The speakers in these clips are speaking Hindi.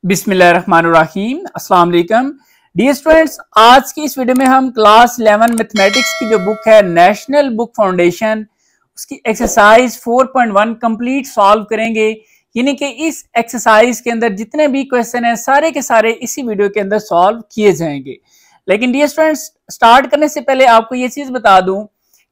बिस्मिल्लाहिर्रहमानिर्रहीम। अस्सलाम वालेकुम डियर स्टूडेंट्स, आज की इस वीडियो में हम क्लास 11 मैथमेटिक्स की जो बुक है नेशनल बुक फाउंडेशन उसकी एक्सरसाइज 4.1 कंप्लीट सॉल्व करेंगे। यानी कि इस एक्सरसाइज के अंदर जितने भी क्वेश्चन हैं सारे के सारे इसी वीडियो के अंदर सॉल्व किए जाएंगे। लेकिन डियर स्टूडेंट्स, स्टार्ट करने से पहले आपको ये चीज बता दूं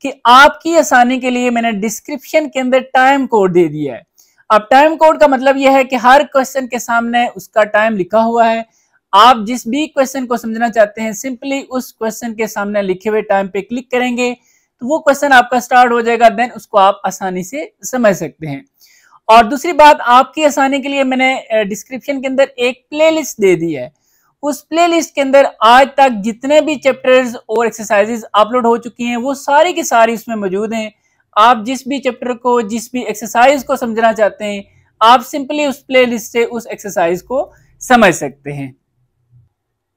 कि आपकी आसानी के लिए मैंने डिस्क्रिप्शन के अंदर टाइम कोड दे दिया है। अब टाइम कोड का मतलब यह है कि हर क्वेश्चन के सामने उसका टाइम लिखा हुआ है। आप जिस भी क्वेश्चन को समझना चाहते हैं सिंपली उस क्वेश्चन के सामने लिखे हुए टाइम पे क्लिक करेंगे तो वो क्वेश्चन आपका स्टार्ट हो जाएगा, देन उसको आप आसानी से समझ सकते हैं। और दूसरी बात, आपकी आसानी के लिए मैंने डिस्क्रिप्शन के अंदर एक प्लेलिस्ट दे दी है। उस प्लेलिस्ट के अंदर आज तक जितने भी चैप्टर्स और एक्सरसाइजेज अपलोड हो चुकी हैं वो सारी की सारी उसमें मौजूद हैं। आप जिस भी चैप्टर को, जिस भी एक्सरसाइज को समझना चाहते हैं, आप सिंपली उस प्लेलिस्ट से उस एक्सरसाइज को समझ सकते हैं।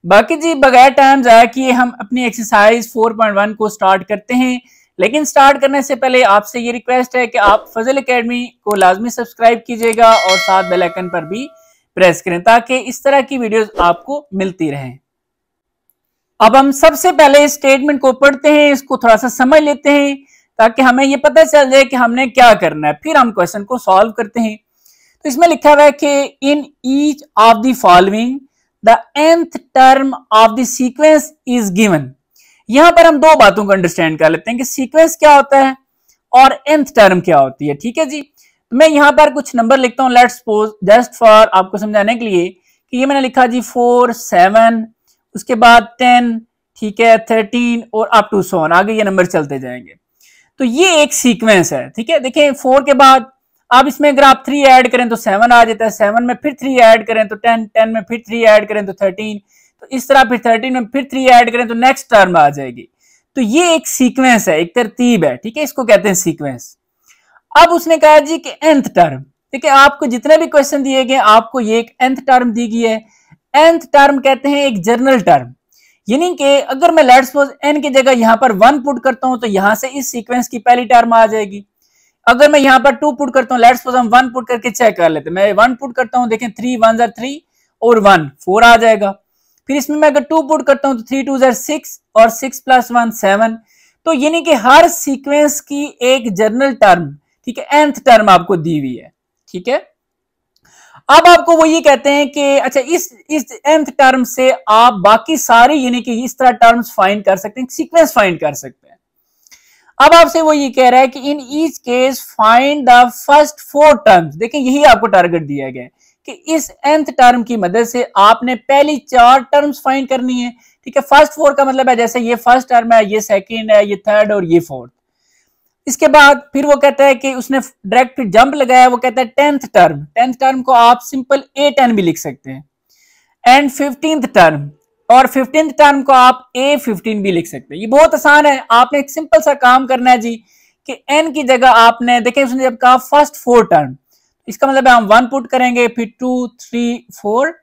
बाकी जी, बगैर टाइम जाया किए हम अपनी एक्सरसाइज 4.1 को स्टार्ट करते हैं। लेकिन स्टार्ट करने से पहले आपसे ये रिक्वेस्ट है कि आप फजल एकेडमी को लाजमी सब्सक्राइब कीजिएगा और साथ बेल आइकन पर भी प्रेस करें ताकि इस तरह की वीडियोस आपको मिलती रहें। अब हम सबसे पहले इस स्टेटमेंट को पढ़ते हैं, इसको थोड़ा सा समझ लेते हैं ताकि हमें ये पता चल जाए कि हमने क्या करना है, फिर हम क्वेश्चन को सॉल्व करते हैं। तो इसमें लिखा हुआ है कि in each of the following the nth term of the sequence is given. यहां पर हम दो बातों को अंडरस्टैंड कर लेते हैं कि सीक्वेंस क्या होता है और nth टर्म क्या होती है। ठीक है जी, तो मैं यहां पर कुछ नंबर लिखता हूं, लेट्स सपोज जस्ट फॉर आपको समझाने के लिए कि ये मैंने लिखा जी 4, 7, उसके बाद 10, ठीक है, 13 और अप टू सो ऑन, आगे ये नंबर चलते जाएंगे। तो ये एक सीक्वेंस है। ठीक है, देखिए 4 के बाद अब इसमें अगर आप 3 ऐड करें तो 7 आ जाता है, 7 में फिर 3 ऐड करें तो 10, 10 में फिर 3 ऐड करें तो 13, तो इस तरह फिर 13 में फिर 3 ऐड करें तो नेक्स्ट टर्म आ जाएगी। तो ये एक सीक्वेंस है, एक तरतीब है। ठीक है, इसको कहते हैं सीक्वेंस। अब उसने कहा जी कि nth टर्म, ठीक है, आपको जितने भी क्वेश्चन दिए गए आपको ये एक nth टर्म दी गई है। nth टर्म कहते हैं एक जर्नल टर्म, यानी कि अगर मैं लेट्स सपोज n की जगह यहां पर 1 पुट करता हूं तो यहां से इस सीक्वेंस की पहली टर्म आ जाएगी। अगर मैं यहां पर 2 पुट करता हूं, लेट्स सपोज हम 1 पुट करके चेक कर लेते हैं, मैं 1 पुट करता हूं, देखें 3 1 ज़र 3 और 1 4 आ जाएगा। फिर इसमें मैं अगर 2 पुट करता हूं तो 3 2 ज़र 6 और 6 + 1 7। तो यानी कि हर सीक्वेंस की एक जर्नल टर्म, ठीक है, nth टर्म आपको दी हुई है। ठीक है, अब आपको वो ये कहते हैं कि अच्छा इस nth टर्म से आप बाकी सारी यानी कि इस तरह टर्म्स फाइंड कर सकते हैं, सीक्वेंस फाइंड कर सकते हैं। अब आपसे वो ये कह रहा है कि in each case find the first 4 terms. देखिए यही आपको टारगेट दिया गया है कि इस nth टर्म की मदद से आपने पहली 4 टर्म्स फाइंड करनी है। ठीक है, फर्स्ट 4 का मतलब है जैसे ये फर्स्ट टर्म है, ये सेकंड है, ये थर्ड और ये फोर्थ। इसके बाद फिर वो कहता है कि उसने डायरेक्ट फिर जंप लगाया, वो कहता है 10th टर्म। 10th टर्म को आप सिंपल A10 भी लिख सकते हैं, एंड 15th टर्म, और 15th टर्म को आप A15 भी लिख सकते हैं। ये बहुत आसान है, आपने एक सिंपल सा काम करना है जी कि n की जगह आपने देखें उसने जब कहा फर्स्ट 4 टर्म, इसका मतलब है हम 1 पुट करेंगे, फिर 2 3 4,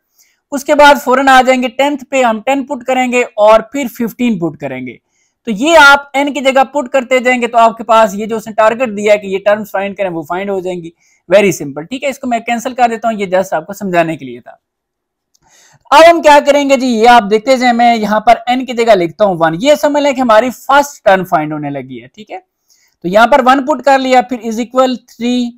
उसके बाद फौरन आ जाएंगे 10th पे, हम 10 पुट करेंगे और फिर 15 पुट करेंगे। तो ये आप n की जगह पुट करते जाएंगे तो आपके पास ये जो उसने टारगेट दिया है कि ये टर्म्स फाइंड करें वो फाइंड हो जाएंगी। Very simple. ठीक है, इसको मैं कैंसिल कर देता हूं, ये जस्ट आपको समझाने के लिए था। अब हम क्या करेंगे जी, ये आप देखते जाए, मैं यहाँ पर n की जगह लिखता हूँ 1। ये समझ लें कि हमारी फर्स्ट टर्म फाइंड होने लगी है। ठीक है, तो यहाँ पर 1 पुट कर लिया, फिर इज इक्वल 3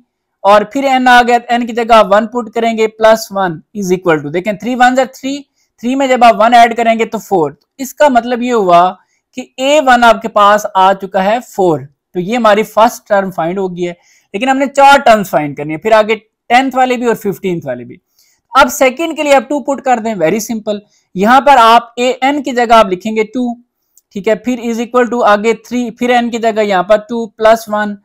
और फिर n आ गया, n की जगह 1 पुट करेंगे +1 इज इक्वल टू, देखें 3 1 ज़र 3, 3 में जब आप 1 ऐड करेंगे तो 4। इसका मतलब ये हुआ कि A1 आपके पास आ चुका है 4। तो ये हमारी फर्स्ट टर्म फाइंड हो गई है। लेकिन हमने 4 टर्म्स फाइंड करनी है, फिर आगे 10th वाले भी और 15th वाले भी। अब सेकंड के लिए आप 2 पुट कर दें, वेरी सिंपल। यहां पर आप n की जगह आप लिखेंगे 2, ठीक है, फिर इज इक्वल टू आगे 3, फिर n की जगह यहां पर 2 +1।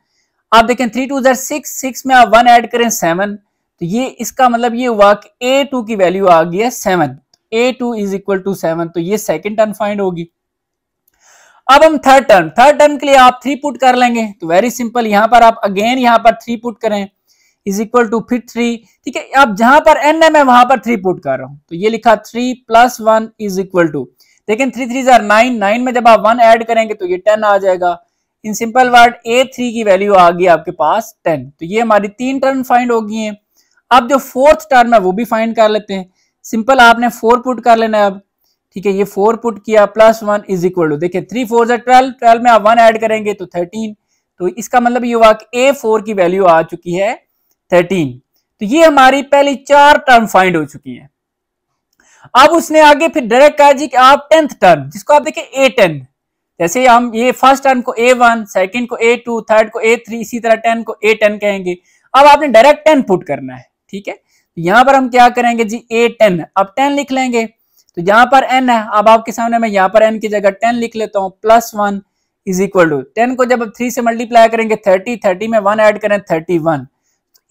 आप देखें 3 2 ज़र 6, 6 में आप 1 ऐड करें 7। तो ये इसका मतलब ये हुआ कि A2 की वैल्यू आ गई है 7। A2 इज इक्वल टू 7, तो ये सेकंड टर्म फाइंड होगी। अब हम थर्ड टर्म के लिए आप 3 पुट कर लेंगे, तो वेरी सिंपल, यहां पर आप अगेन यहां पर 3 पुट करें इज इक्वल टू फिर 3। ठीक है, अब जहां पर n है मैं वहां पर 3 पुट कर रहा हूं, तो ये लिखा 3 + 1 इज इक्वल टू, लेकिन 3 3 ज़र 9, 9 में जब आप 1 ऐड करेंगे तो ये 10 आ जाएगा। इन सिंपल वर्ड A3 की वैल्यू आ गई आपके पास 10। तो ये हमारी 3 टर्म फाइंड हो गई हैं। अब जो फोर्थ टर्म है वो भी फाइंड कर लेते हैं। सिंपल आपने 4 पुट कर लेना है अब, ठीक है। ये 4 पुट किया, +1 इज इक्वल टू, देखिए 3 4 12, 12 में आप 1 ऐड करेंगे तो 13, तो इसका मतलब ये हुआ कि A4 की वैल्यू आ चुकी है 13। तो ये हमारी पहली 4 टर्म फाइंड हो चुकी है। अब उसने आगे फिर डायरेक्ट कहा जी कि आप 10th टर्म, जिसको आप देखिए A10, जैसे हम ये फर्स्ट टर्म को A1, सेकंड को A2, थर्ड को A3, इसी तरह 10 को A10 कहेंगे। अब आपने डायरेक्ट 10 पुट करना है, ठीक है। तो यहां पर हम क्या करेंगे जी, A10, अब 10 लिख लेंगे। तो यहां पर n है, अब आपके सामने मैं यहां पर n की जगह 10 लिख लेता हूं, +1 इज इक्वल टू 10 को जब 3 से मल्टीप्लाई करेंगे 30, 30 में 1 ऐड करें 31।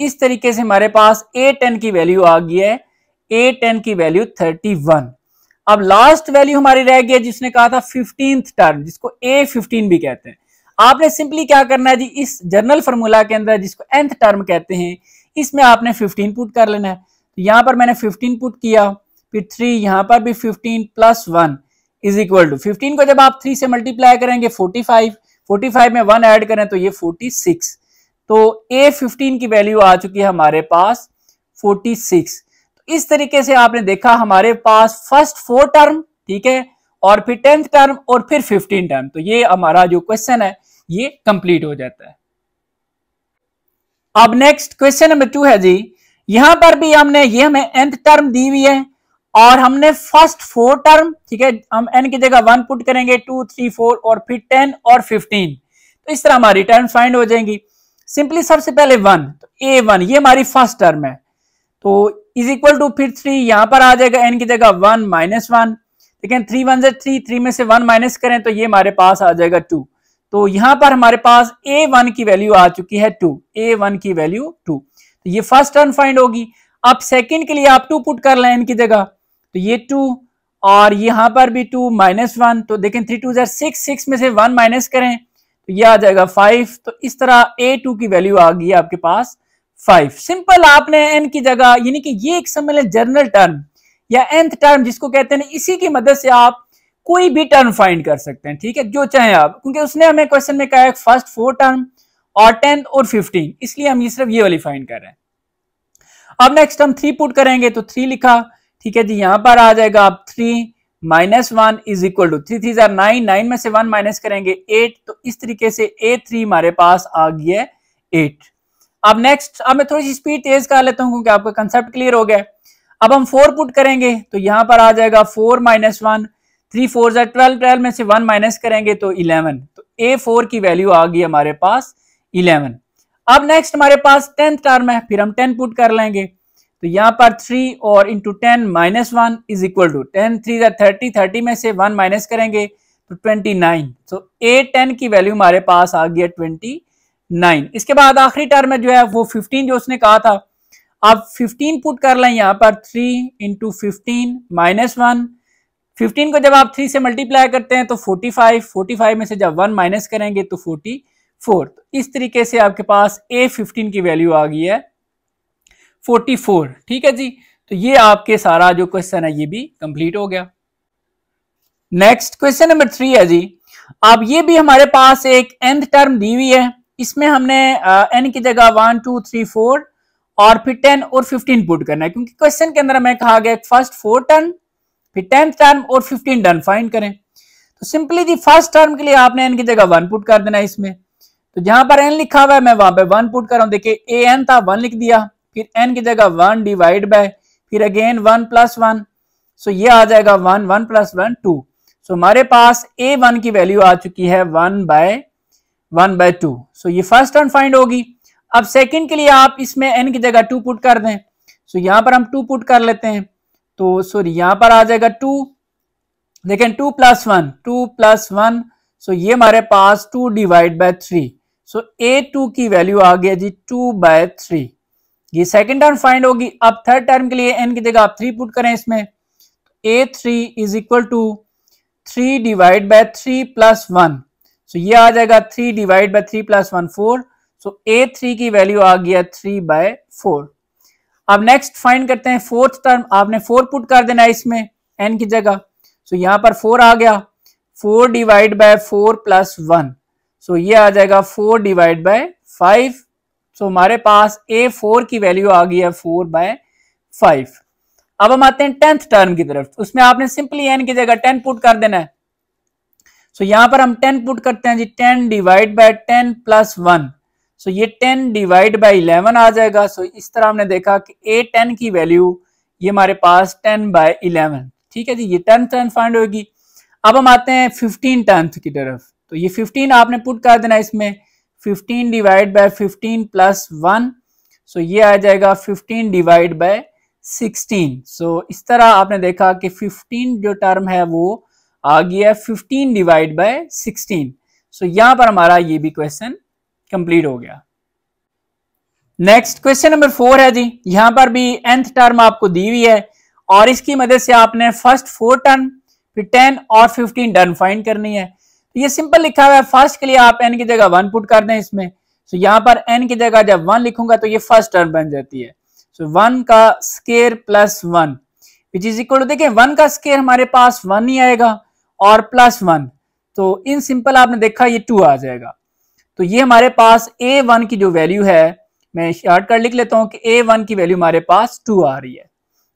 इस तरीके से हमारे पास A10 की वैल्यू आ गई है, A10 की वैल्यू 31। अब लास्ट वैल्यू हमारी रह गई है जिसने कहा था 15th टर्म, जिसको A15 भी कहते हैं। आपने सिंपली क्या करना है जी, इस जर्नल फार्मूला के अंदर जिसको nth टर्म कहते हैं, इसमें आपने 15 पुट कर लेना है। तो यहां पर मैंने 15 पुट किया, फिर 3, यहां पर भी 15 +1 इज इक्वल टू 15 को जब आप 3 से मल्टीप्लाई करेंगे 45, 45 में 1 ऐड करें तो ये 46। तो A15 की वैल्यू आ चुकी है हमारे पास 46। तो इस तरीके से आपने देखा हमारे पास फर्स्ट 4 टर्म, ठीक है, और फिर 10th टर्म और फिर 15 टर्म। तो ये हमारा जो क्वेश्चन है ये कंप्लीट हो जाता है। अब नेक्स्ट क्वेश्चन नंबर 2 है जी, यहां पर भी हमने ये हमें nth टर्म दी हुई है और हमने फर्स्ट 4 टर्म, ठीक है, हम n की जगह 1 पुट करेंगे, 2 3 4 और फिर 10 और 15। तो इस तरह हमारी टर्म फाइंड हो जाएंगी। सिंपली सबसे पहले 1, तो A1 ये हमारी फर्स्ट टर्म है, तो इज इक्वल टू फिर 3, यहां पर आ जाएगा n की जगह 1 -1, लेकिन 3 1 से 3, 3 में से 1 माइनस करें तो ये हमारे पास आ जाएगा 2। तो यहां पर हमारे पास A1 की वैल्यू आ चुकी है 2, A1 की वैल्यू 2। तो ये फर्स्ट टर्म फाइंड होगी। अब सेकंड के लिए आप 2 पुट कर लें n की जगह, तो ये 2 और यहां पर भी 2 -1, तो देखें 3 2 6, 6 में से 1 माइनस करें तो ये आ जाएगा 5। तो इस तरह A2 की वैल्यू आ गई आपके पास 5। सिंपल आपने n की जगह, यानी कि ये एक समझ लें जनरल टर्म या nth टर्म जिसको कहते हैं, इसी की मदद से आप कोई भी टर्म फाइंड कर सकते हैं, ठीक है, जो चाहे आप, क्योंकि उसने हमें क्वेश्चन में कहा है फर्स्ट 4 टर्म और 10 और 15, इसलिए हम ये सिर्फ ये वाली फाइंड कर रहे हैं। अब नेक्स्ट हम 3 पुट करेंगे, तो 3 लिखा, ठीक है जी, यहां पर आ जाएगा आप 3 -1 इज इक्वल टू 3 3 9, 9 में से 1 माइनस करेंगे 8। तो इस तरीके से A3 हमारे पास आ गई है 8। अब नेक्स्ट, अब मैं थोड़ी सी स्पीड तेज कर लेता हूं क्योंकि आपका कंसेप्ट क्लियर हो गया। अब हम 4 पुट करेंगे, तो यहां पर आ जाएगा 4 -1, 3 4 12, 12 में से 1 माइनस करेंगे तो 11। तो A4 की वैल्यू आ गई हमारे पास 11। अब नेक्स्ट हमारे पास 10th टर्म है, फिर हम 10 पुट कर लेंगे, तो यहां पर 3 और इंटू 10 -1 इज इक्वल टू 10 3 30, 30 में से 1 माइनस करेंगे तो 29। तो A10 की वैल्यू हमारे पास आ गई है 29। इसके बाद आखिरी टर्म में जो है वो 15 जो उसने कहा था, आप 15 पुट कर लें, यहां पर 3 इंटू 15 -1, 15 को जब आप 3 से मल्टीप्लाई करते हैं तो 45, 45 में से जब 1 माइनस करेंगे तो 44। तो इस तरीके से आपके पास A15 की वैल्यू आ गई है 44, ठीक है जी। तो ये आपके सारा जो क्वेश्चन है ये भी कंप्लीट हो गया। नेक्स्ट क्वेश्चन नंबर 3 है जी, अब ये भी हमारे पास एक nth टर्म दी हुई है, इसमें हमने n की जगह 1 2 3 4 और फिर 10 और 15 पुट करना है, क्योंकि क्वेश्चन के अंदर हमें कहा गया फर्स्ट 4 टर्म, फिर 10th टर्म और 15 टर्म फाइंड करें। तो सिंपली जी फर्स्ट टर्म के लिए आपने n की जगह 1 पुट कर देना है इसमें, तो जहां पर n लिखा हुआ है मैं वहां पे 1 पुट कर रहा हूं। देखिए an था 1 लिख दिया, फिर n की जगह 1 डिवाइड बाय, फिर अगेन 1 + 1, सो ये आ जाएगा 1 1 + 1 2। सो हमारे पास A1 की वैल्यू आ चुकी है 1/2। सो ये फर्स्ट टर्म फाइंड होगी। अब सेकंड के लिए आप इसमें n की जगह 2 पुट कर दें, सो यहां पर हम 2 पुट कर लेते हैं, तो सॉरी यहां पर आ जाएगा 2, लेकिन 2 + 1, सो ये हमारे पास 2 डिवाइड बाय 3। सो A2 की वैल्यू आ गई जी 2/3। ये सेकंड टर्म फाइंड होगी। अब थर्ड टर्म के लिए n की जगह आप 3 पुट करें इसमें, A3 is equal to 3 divide by 3 + 1, so ये आ जाएगा 3 डिवाइड बाय 3 + 1 4। सो A3 की वैल्यू आ गई है 3/4। अब नेक्स्ट फाइंड करते हैं फोर्थ टर्म, आपने 4 पुट कर देना है इसमें n की जगह, सो यहां पर 4 आ गया, 4 डिवाइड बाय 4 + 1, सो ये आ जाएगा 4 डिवाइड बाय 5। सो हमारे पास A4 की वैल्यू आ गई है 4/5। अब हम आते हैं 10th टर्म की तरफ, उसमें आपने सिंपली n की जगह 10 पुट कर देना है। सो यहां पर हम 10 पुट करते हैं जी, 10 डिवाइड बाय 10 प्लस 1, सो ये 10 डिवाइड बाय 11 आ जाएगा। सो इस तरह हमने देखा कि a10 की वैल्यू ये हमारे पास 10 बाय 11, ठीक है जी, ये 10th टर्म फाइंड होगी। अब हम आते हैं 15 टर्म की तरफ, तो ये 15 आपने पुट कर देना इसमें, 15 डिवाइड बाय 15 प्लस 1, सो ये आ जाएगा 15 डिवाइड बाय 16। सो इस तरह आपने देखा कि 15 जो टर्म है वो आ गया 15 डिवाइड बाय 16। सो यहां पर हमारा ये भी क्वेश्चन कंप्लीट हो गया। नेक्स्ट क्वेश्चन नंबर 4 है जी, यहां पर भी nth टर्म आपको दी हुई है और इसकी मदद से आपने फर्स्ट 4 टर्म फिर 10 और 15 टर्म फाइंड करनी है। तो ये सिंपल लिखा हुआ है, फर्स्ट के लिए आप n की जगह 1 पुट कर दें इसमें। सो यहां पर n की जगह जब 1 लिखूंगा तो ये फर्स्ट टर्म बन जाती है। सो 1 का square plus 1 which is equal to, देखिए 1 का स्केयर हमारे पास 1 ही आएगा और प्लस 1, तो इन सिंपल आपने देखा ये 2 आ जाएगा। तो ये हमारे पास a1 की जो वैल्यू है, मैं शॉर्ट कर लिख लेता हूं कि a1 की वैल्यू हमारे पास 2 आ रही है,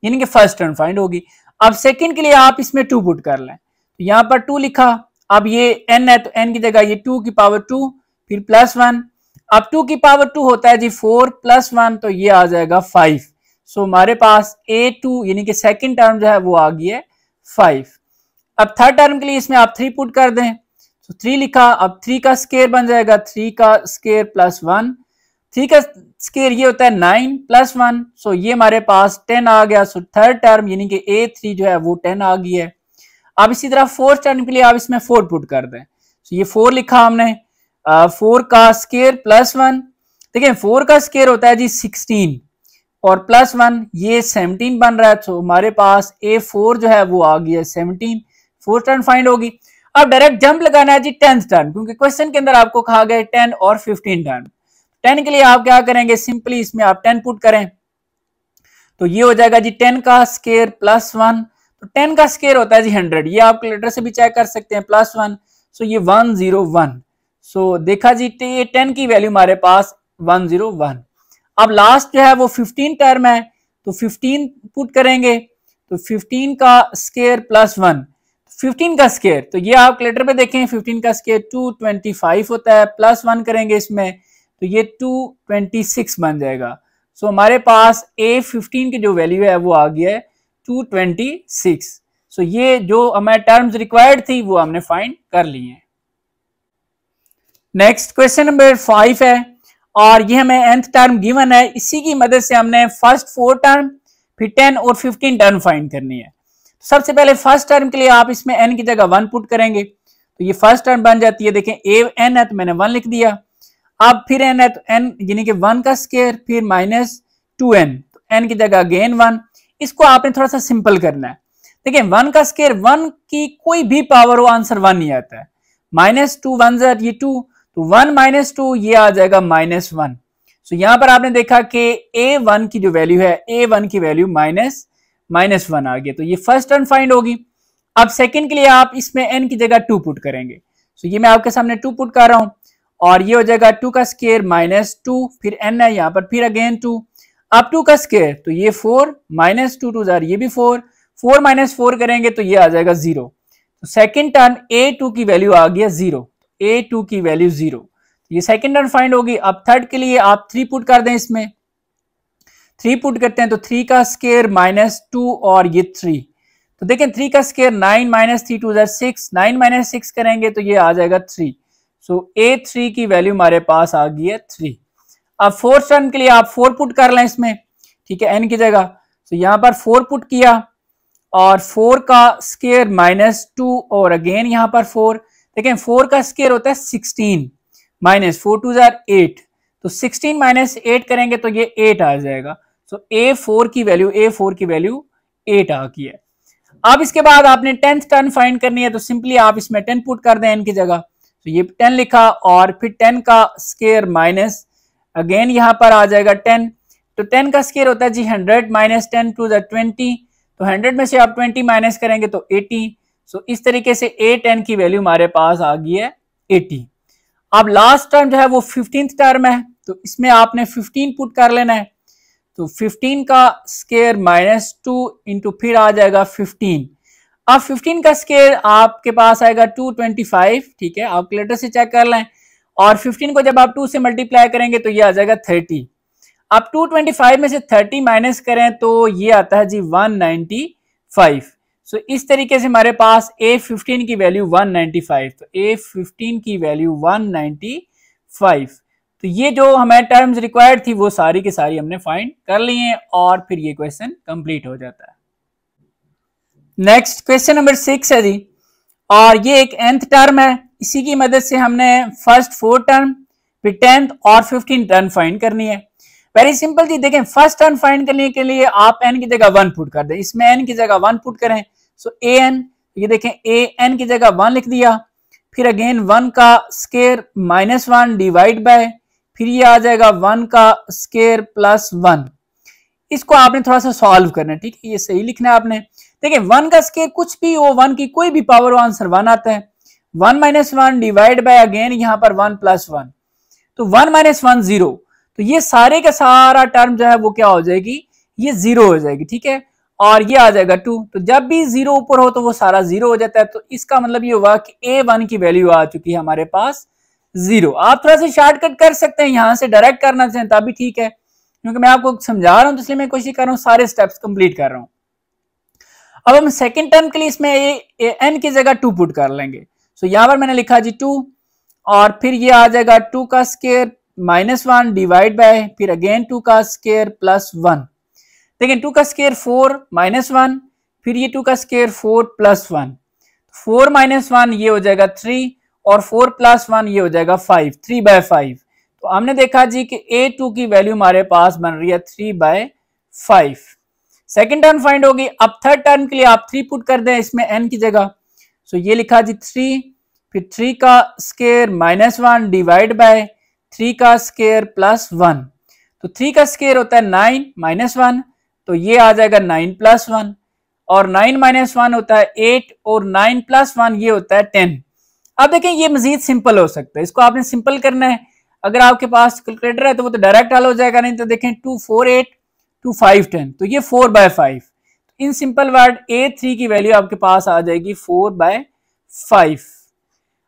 यानी कि फर्स्ट टर्म फाइंड होगी। अब सेकंड के लिए आप इसमें 2 पुट कर लें, तो यहां पर 2 लिखा, अब ये n है तो n की जगह ये 2 की पावर 2 फिर प्लस 1, अब 2 की पावर 2 होता है जी 4 प्लस 1, तो ये आ जाएगा 5। सो हमारे पास a2 यानी कि सेकंड टर्म जो है वो आ गई है 5। अब थर्ड टर्म के लिए इसमें आप 3 पुट कर दें, तो 3 लिखा, अब 3 का स्केयर बन जाएगा 3 का स्केयर प्लस 1, 3 का स्केयर ये होता है 9 प्लस 1, सो ये हमारे पास 10 आ गया। सो थर्ड टर्म यानी कि a3 जो है वो 10 आ गई है। अब इसी तरह फोर्थ टर्म के लिए आप इसमें 4 पुट कर दें, सो ये 4 लिखा हमने, 4 का स्केयर प्लस 1, देखिए 4 का स्केयर होता है जी 16 और प्लस 1 ये 17 बन रहा है। तो हमारे पास a4 जो है वो आ गया 17, फोर्थ टर्म फाइंड होगी। अब डायरेक्ट जंप लगाना है जी 10th टर्म, क्योंकि क्वेश्चन के अंदर आपको कहा गया 10 और 15 टर्म। 10 के लिए आप क्या करेंगे, सिंपली इसमें आप 10 पुट करें, तो ये हो जाएगा जी 10 का स्केयर प्लस 1, तो 10 का स्केयर होता है जी 100, ये आप कैलकुलेटर से भी चेक कर सकते हैं, प्लस 1, सो ये 101। सो देखा जी 10 की वैल्यू हमारे पास 101। अब लास्ट जो है वो 15 टर्म है, तो 15 पुट करेंगे, तो 15 का स्केयर प्लस 1, 15 का स्केयर, तो ये आप कैलकुलेटर पे देखें, 15 का स्केयर 225 होता है, प्लस 1 करेंगे इसमें तो ये 226 बन जाएगा। सो हमारे पास a15 की जो वैल्यू है वो आ गया है 226। सो ये जो हमारे टर्म्स रिक्वायर्ड थी वो हमने फाइंड कर ली है। नेक्स्ट क्वेश्चन नंबर 5 है और ये हमें nth टर्म गिवन है, इसी की मदद से हमने फर्स्ट 4 टर्म फिर 10 और 15 टर्म फाइंड करनी है। सबसे पहले फर्स्ट टर्म के लिए आप इसमें n की जगह 1 पुट करेंगे, तो ये फर्स्ट टर्म बन जाती है, देखें n है तो मैंने 1 लिख दिया, अब फिर n है तो n यानी कि 1 का स्केयर फिर माइनस 2n, तो n की जगह अगेन 1, इसको आपने थोड़ा सा सिंपल करना है। देखिए 1 का स्केयर 1 की कोई भी पावर हो आंसर 1 नहीं आता है, माइनस 2 1 ज़र ये 2, तो 1 माइनस 2 ये आ जाएगा माइनस 1। सो यहां पर आपने देखा कि a1 की जो वैल्यू है a1 की वैल्यू माइनस 1 आ गया, तो ये फर्स्ट टर्म फाइंड होगी। अब सेकंड के लिए आप इसमें n की जगह 2 पुट करेंगे, सो ये मैं आपके सामने 2 पुट कर रहा हूं और ये हो जाएगा 2 का स्केयर माइनस 2 फिर n है यहाँ पर फिर अगेन 2, अब 2 का स्केयर तो ये 4 माइनस 2 2 ज़र ये भी 4, 4 माइनस 4 करेंगे तो ये आ जाएगा 0। तो सेकंड टर्म a2 की वैल्यू आ गया 0, a2 की वैल्यू 0, ये सेकंड टर्म फाइंड होगी। अब थर्ड के लिए आप 3 पुट कर दें, इसमें 3 पुट करते हैं तो 3 का स्केयर माइनस 2 और ये 3, तो देखें 3 का स्केयर 9 माइनस 3 2 ज़र 6, 9 माइनस 6 करेंगे तो ये आ जाएगा 3। सो a3 की वैल्यू हमारे पास आ गई है 3। अब फोर्थ टर्म के लिए आप 4 पुट कर लें इसमें, ठीक है n की जगह, तो यहां पर 4 पुट किया और 4 का स्केयर माइनस 2 और अगेन यहां पर 4, देखें 4 का स्केयर होता है 16 माइनस 4 2 ज़र 8, तो 16 माइनस 8 करेंगे तो ये 8 आ जाएगा। सो a4 की वैल्यू 8 आ गई है। अब इसके बाद आपने 10th टर्म फाइंड करनी है, तो सिंपली आप इसमें 10 पुट कर दें n की जगह, तो ये 10 लिखा और फिर 10 का स्केयर माइनस अगेन यहां पर आ जाएगा 10, तो 10 का स्केयर होता है जी 100 माइनस 10 टू द 20, तो 100 में से आप 20 माइनस करेंगे तो 80। सो इस तरीके से a10 की वैल्यू हमारे पास आ गई है 80। अब लास्ट टर्म जो है वो 15th टर्म है, तो इसमें आपने 15 पुट कर लेना है, तो 15 का स्क्वायर माइनस 2 इंटू फिर आ जाएगा 15। अब 15 का स्क्वायर आपके पास आएगा 225, ठीक है, आप कैलकुलेटर से चेक कर लें। और 15 को जब आप 2 से मल्टीप्लाई करेंगे तो ये आ जाएगा 30। आप 225 में से 30 माइनस करें तो ये आता है जी 195। सो इस तरीके से हमारे पास A15 की वैल्यू 195, तो A15 की वैल्यू 195। तो ये जो हमें टर्म्स रिक्वायर्ड थी वो सारी की सारी हमने फाइंड कर ली हैं और फिर ये क्वेश्चन कंप्लीट हो जाता है। नेक्स्ट क्वेश्चन नंबर 6 है जी, और ये एक nth टर्म है, इसी की मदद से हमने फर्स्ट 4 टर्म फिर 10th और 15 टर्म फाइंड करनी है। वेरी सिंपल जी, देखें फर्स्ट टर्म फाइंड करने के लिए आप n की जगह 1 पुट कर दें, इसमें n की जगह 1 पुट करें। सो an, ये देखें an की जगह 1 लिख दिया, फिर अगेन 1 का स्क्वायर माइनस 1 डिवाइड बाय, फिर ये आ जाएगा 1 का स्क्वायर प्लस 1। इसको आपने थोड़ा सा सॉल्व करना है, ठीक है, ये सही लिखना है आपने। देखिए 1 का स्क्वायर कुछ भी हो, 1 की कोई भी पावर हो, आंसर 1 आता है। 1 माइनस 1 डिवाइड बाय अगेन यहाँ पर 1 प्लस 1, तो 1 माइनस 1 0, तो ये सारे का सारा टर्म जो है वो क्या हो जाएगी, ये 0 हो जाएगी, ठीक है। और ये आ जाएगा 2, तो जब भी 0 ऊपर हो तो वो सारा 0 हो जाता है। तो इसका मतलब ये हुआ कि A1 की वैल्यू आ चुकी है हमारे पास 0। आप थोड़ा सा शॉर्टकट कर सकते हैं, यहां से डायरेक्ट करना चाहें तभी ठीक है, क्योंकि मैं आपको समझा रहा हूं तो इसलिए मैं कोशिश कर रहा हूं सारे स्टेप्स कंप्लीट कर रहा हूं। अब हम सेकंड टर्म के लिए इसमें n की जगह 2 पुट कर लेंगे। सो यहां पर मैंने लिखा जी 2, और फिर ये आ जाएगा 2 का स्क्वायर माइनस 1 डिवाइड बाय, फिर अगेन 2 का स्क्वायर प्लस 1। देखिए 2 का स्क्वायर 4 माइनस 1, फिर ये 2 का स्क्वायर 4 प्लस 1, 4 माइनस 1 ये हो जाएगा 3, और 4 प्लस 1 ये हो जाएगा 5, 3/5। तो हमने देखा जी कि A2 की वैल्यू हमारे पास बन रही है 3/5। सेकेंड टर्म फाइंड होगी। अब थर्ड टर्म के लिए आप 3 पुट कर दें इसमें n की जगह। सो ये लिखा जी 3, फिर 3 का स्क्वायर माइनस 1 डिवाइड बाय 3 का स्क्वायर प्लस 1। तो 3 का स्क्वायर होता है 9 माइनस 1, तो ये आ जाएगा 9 प्लस 1, और 9 माइनस 1 होता है 8, और 9 प्लस 1 ये होता है 10। अब देखें ये मजीद सिंपल हो सकता है, इसको आपने सिंपल करना है। अगर आपके पास कैलकुलेटर है तो वो तो डायरेक्ट हल हो जाएगा, नहीं तो देखें 2 4 8 2 5 10, तो ये 4/5। इन सिंपल वर्ड A3 की वैल्यू आपके पास आ जाएगी 4/5।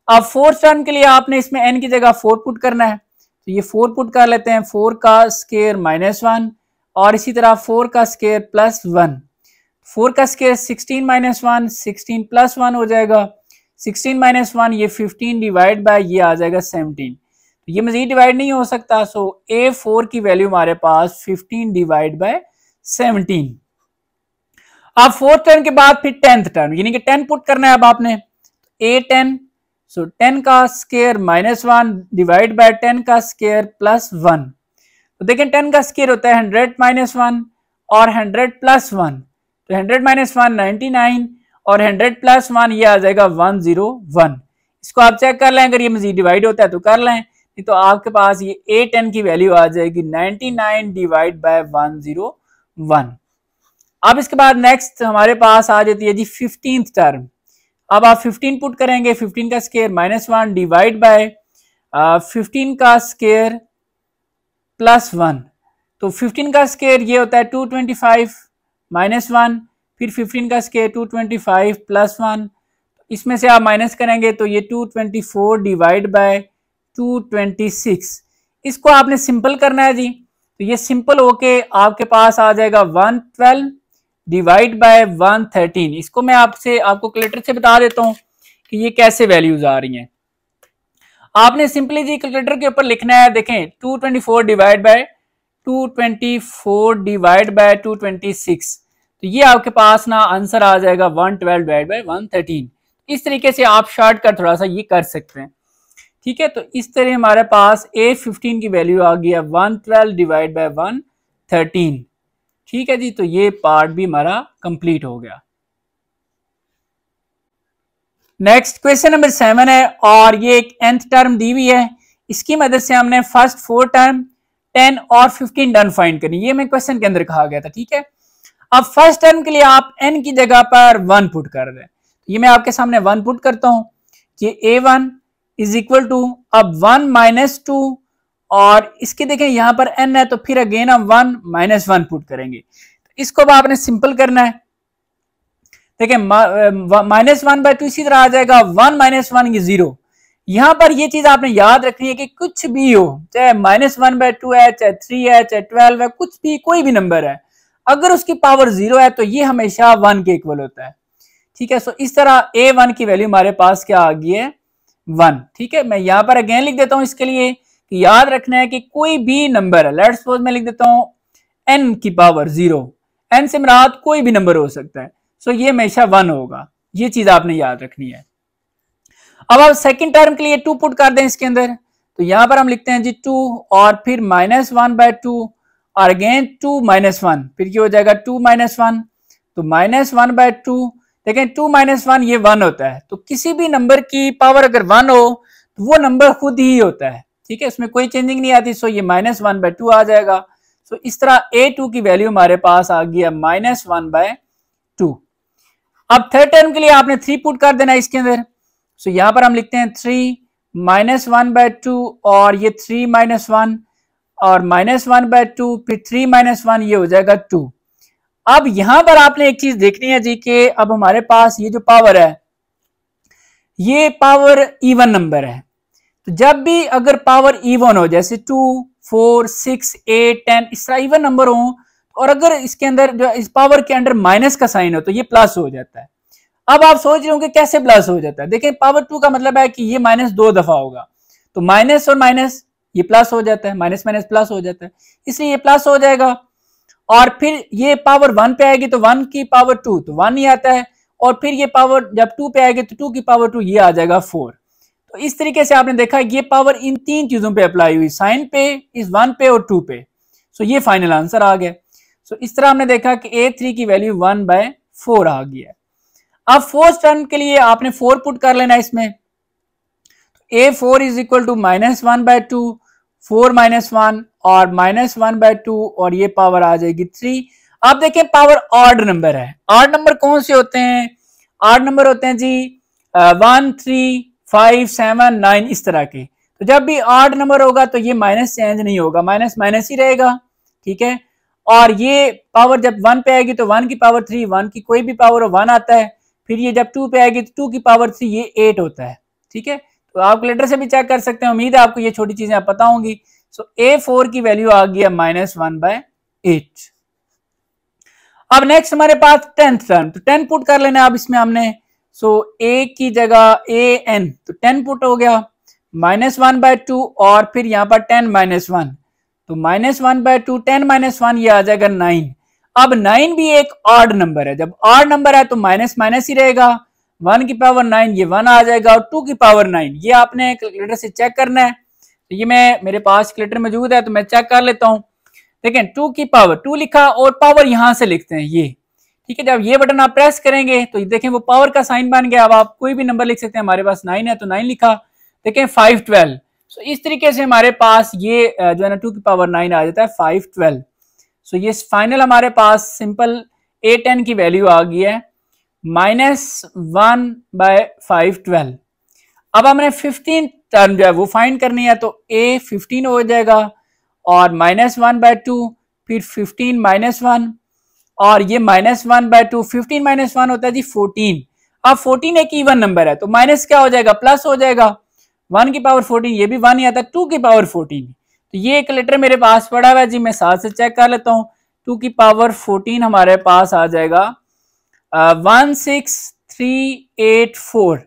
अब फोर्थ टर्म के लिए आपने इसमें n की जगह 4 पुट करना है, तो ये 4 पुट कर लेते हैं। 4 का स्क्वायर माइनस 1, और इसी तरह 4 का स्क्वायर प्लस 1। 4 का स्क्वायर 16 माइनस 1, 16 प्लस 1 हो जाएगा। 16 माइनस 1 ये 15 डिवाइड बाय ये आ जाएगा 17। तो ये मजीद डिवाइड नहीं हो सकता, सो A4 की वैल्यू हमारे पास 15 डिवाइड बाय 17। अब फोर्थ टर्म के बाद फिर 10th टर्म, यानी कि 10 पुट करना है अब आपने। A10, सो 10 का स्क्वायर माइनस 1 डिवाइड बाय 10 का स्क्वायर प्लस 1। तो देखें 10 का स्क्वायर होता है 100 माइनस 1 और 100 प्लस 1, तो 100 माइनस 1 99, और 100 प्लस 1 ये आ जाएगा 101। इसको आप चेक कर लें, अगर ये मजीद डिवाइड होता है तो कर लें, नहीं तो आपके पास ये A10 की वैल्यू आ जाएगी 99 डिवाइड बाय 101। अब इसके बाद नेक्स्ट हमारे पास आ जाती है जी 15th टर्म। अब आप 15 पुट करेंगे, 15 का स्क्वायर माइनस 1 डिवाइड बाय 15 का स्क्वायर प्लस 1। तो 15 का स्क्वायर ये होता है 225 माइनस 1, फिर 15 का स्क्वायर 225 प्लस 1। इसमें से आप माइनस करेंगे तो ये 224 डिवाइड बाय 226। इसको आपने सिंपल करना है जी, तो ये सिंपल होके आपके पास आ जाएगा 112 डिवाइड बाय 113। इसको मैं आपको कैलकुलेटर से बता देता हूं कि ये कैसे वैल्यूज आ रही हैं। आपने सिंपली जी कैलकुलेटर के ऊपर लिखना है, देखें 224 डिवाइड बाय 224 डिवाइड बाय 226, तो ये आपके पास ना आंसर आ जाएगा 112 डिवाइड बाय 113। इस तरीके से आप शॉर्टकट थोड़ा सा ये कर सकते हैं, ठीक है। तो इस तरह हमारे पास A15 की वैल्यू आ गई है 112 डिवाइड बाय 113, ठीक है जी। तो ये पार्ट भी हमारा कंप्लीट हो गया। नेक्स्ट क्वेश्चन नंबर 7 है, और ये एक nth टर्म दी हुई है, इसकी मदद से हमने फर्स्ट 4 टर्म 10 और 15 टर्म फाइंड करनी, ये मैं क्वेश्चन के अंदर कहा गया था, ठीक है। अब फर्स्ट टर्म के लिए आप n की जगह पर 1 पुट कर दें, ये मैं आपके सामने 1 पुट करता हूं कि A1 इज इक्वल टू अब 1 माइनस 2 और इसके देखें यहाँ पर n है, तो फिर अगेन हम 1 माइनस 1 पुट करेंगे। तो इसको अब आपने सिंपल करना है। देखिए -1/2 इसी तरह आ जाएगा, 1 माइनस 1 ये 0। यहां पर ये चीज आपने याद रखनी है कि कुछ भी हो, चाहे -1/2 है, चाहे 3 है, चाहे 12 है, कुछ भी कोई भी नंबर है, अगर उसकी पावर 0 है तो ये हमेशा 1 के इक्वल होता है। ठीक है, सो इस तरह a1 की वैल्यू हमारे पास क्या आ गई है, 1। ठीक है, मैं यहां पर अगेन लिख देता हूं इसके लिए कि याद रखना है कि कोई भी नंबर है, लेट्स सपोज मैं लिख देता हूं n की पावर 0, n से मुराद कोई भी नंबर हो सकता है, सो ये हमेशा 1 होगा। ये चीज आपने याद रखनी है। अब आप सेकंड टर्म के लिए 2 पुट कर दें इसके अंदर, तो यहां पर हम लिखते हैं जी 2 और फिर -1/2 और अगेन 2 माइनस 1, फिर क्या हो जाएगा 2 माइनस 1, तो -1/2। देखें 2 माइनस 1 ये 1 होता है, तो किसी भी नंबर की पावर अगर 1 हो तो वो नंबर खुद ही होता है। ठीक है, इसमें कोई चेंजिंग नहीं आती, सो ये -1/2 आ जाएगा। सो इस तरह a2 की वैल्यू हमारे पास आ गई है -1/2। अब थर्ड टर्म के लिए आपने 3 पुट कर देना इसके अंदर, सो यहां पर हम लिखते हैं 3 -1/2 और ये 3 माइनस 1 और -1/2 फिर 3 माइनस 1 ये हो जाएगा 2। अब यहां पर आपने एक चीज देखनी है जी कि अब हमारे पास ये जो पावर है ये पावर इवन नंबर है, तो जब भी अगर पावर इवन हो जैसे 2, 4, 6, 8, 10 इस तरह इवन नंबर हो और अगर इसके अंदर जो इस पावर के अंदर माइनस का साइन हो तो ये प्लस हो जाता है। अब आप सोच रहे होंगे कैसे प्लस हो जाता है, देखिए पावर 2 का मतलब है कि ये माइनस 2 दफा होगा, तो माइनस और माइनस ये प्लस हो जाता है, माइनस माइनस प्लस हो जाता है, इसलिए ये प्लस हो जाएगा। और फिर ये पावर 1 पे आएगी तो 1 की पावर 2 तो 1 ही आता है, और फिर ये पावर जब 2 पे आएगी तो 2 की पावर 2 ये आ जाएगा 4। तो इस तरीके से आपने देखा ये पावर इन 3 चीजों पे अप्लाई हुई, साइन पे, इस 1 पे और 2 पे। सो ये फाइनल आंसर आ गया। सो इस तरह हमने देखा कि a3 की वैल्यू 1/4 आ गई है। अब फोर्थ टर्म के लिए आपने 4 पुट कर लेना इसमें, a4 is equal to -1/2, 4 minus 1 और -1/2 और ये पावर आ जाएगी 3। आप देखें पावर ऑड नंबर है, ऑड नंबर कौन से होते हैं, ऑड नंबर होते हैं जी 1, 3, 5, 7, 9 इस तरह के। तो जब भी ऑड नंबर होगा तो ये माइनस चेंज नहीं होगा, माइनस माइनस ही रहेगा। ठीक है, और ये पावर जब 1 पे आएगी तो 1 की पावर 3, 1 की कोई भी पावर 1 आता है, फिर ये जब 2 पे आएगी तो 2 की पावर 3 ये 8 होता है। ठीक है, तो आप कैलकुलेटर से भी चेक कर सकते हैं, उम्मीद है आपको ये छोटी चीजें आप पता होंगी। सो a4 की वैल्यू आ गई है -1/8। अब नेक्स्ट हमारे पास 10th टर्म, तो 10 पुट कर लेना अब इसमें हमने, सो a की जगह an तो 10 पुट हो गया, -1/2 और फिर यहाँ पर 10 माइनस 1, तो -1/2 10 माइनस 1 ये आ जाएगा 9। अब 9 भी एक ऑड नंबर है, जब ऑड नंबर है तो माइनस माइनस ही रहेगा, 1 की पावर 9 ये 1 आ जाएगा और 2 की पावर 9 ये आपने कैलकुलेटर से चेक करना है। तो ये मैं मेरे पास कैलकुलेटर मौजूद है तो मैं चेक कर लेता हूँ। देखें 2 की पावर 2 लिखा और पावर यहां से लिखते हैं ये। ठीक है, जब ये बटन आप प्रेस करेंगे तो देखें वो पावर का साइन बन गया। अब आप कोई भी नंबर लिख सकते हैं, हमारे पास 9 है तो 9 लिखा। देखें 512, सो इस तरीके से हमारे पास ये जो है ना 2 की पावर 9 आ जाता है 512। सो ये फाइनल हमारे पास सिंपल a10 की वैल्यू आ गई है -1/512। अब हमने 15 टर्म जो है वो फाइंड करनी है, तो a 15 हो जाएगा और -1/2 फिर 15 माइनस 1 और ये -1/2, 15 माइनस 1 होता है जी 14। अब 14 एक इवन नंबर है तो माइनस क्या हो जाएगा, प्लस हो जाएगा, 1 की पावर 14 ये भी 1 ही आता है, 2 की पावर 14। तो ये एक लेटर मेरे पास पड़ा हुआ है जी, मैं साथ से चेक कर लेता हूँ। 2 की पावर 14 हमारे पास आ जाएगा 16384।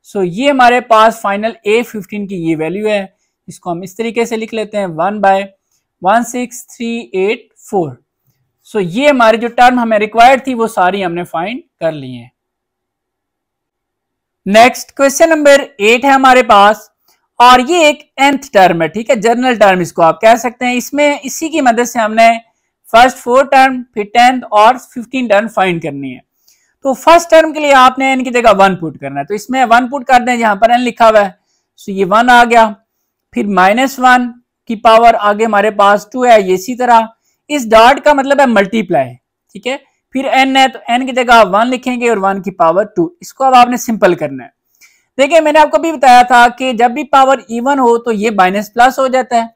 सो ये हमारे पास फाइनल a15 की ये वैल्यू है। इसको हम इस तरीके से लिख लेते हैं 1/16384। सो ये हमारी जो टर्म हमें रिक्वायर्ड थी वो सारी हमने फाइंड कर ली है। नेक्स्ट क्वेश्चन नंबर 8 है हमारे पास और ये एक nth टर्म है। ठीक है, जनरल टर्म इसको आप कह सकते हैं। इसमें इसी की मदद से हमने फर्स्ट 4 टर्म फिर 10th और 15 टर्म फाइंड करनी है। तो फर्स्ट टर्म के लिए आपने n की जगह 1 पुट करना है, तो इसमें 1 पुट कर दें, यहाँ पर n लिखा हुआ है। सो ये 1 आ गया, फिर -1 की पावर आगे हमारे पास 2 है, ये इसी तरह, इस डॉट का मतलब है मल्टीप्लाई। ठीक है, फिर n है तो n की जगह 1 लिखेंगे और 1 की पावर 2। इसको अब आपने सिंपल करना है। देखिए मैंने आपको भी बताया था कि जब भी पावर इवन हो तो ये माइनस प्लस हो जाता है,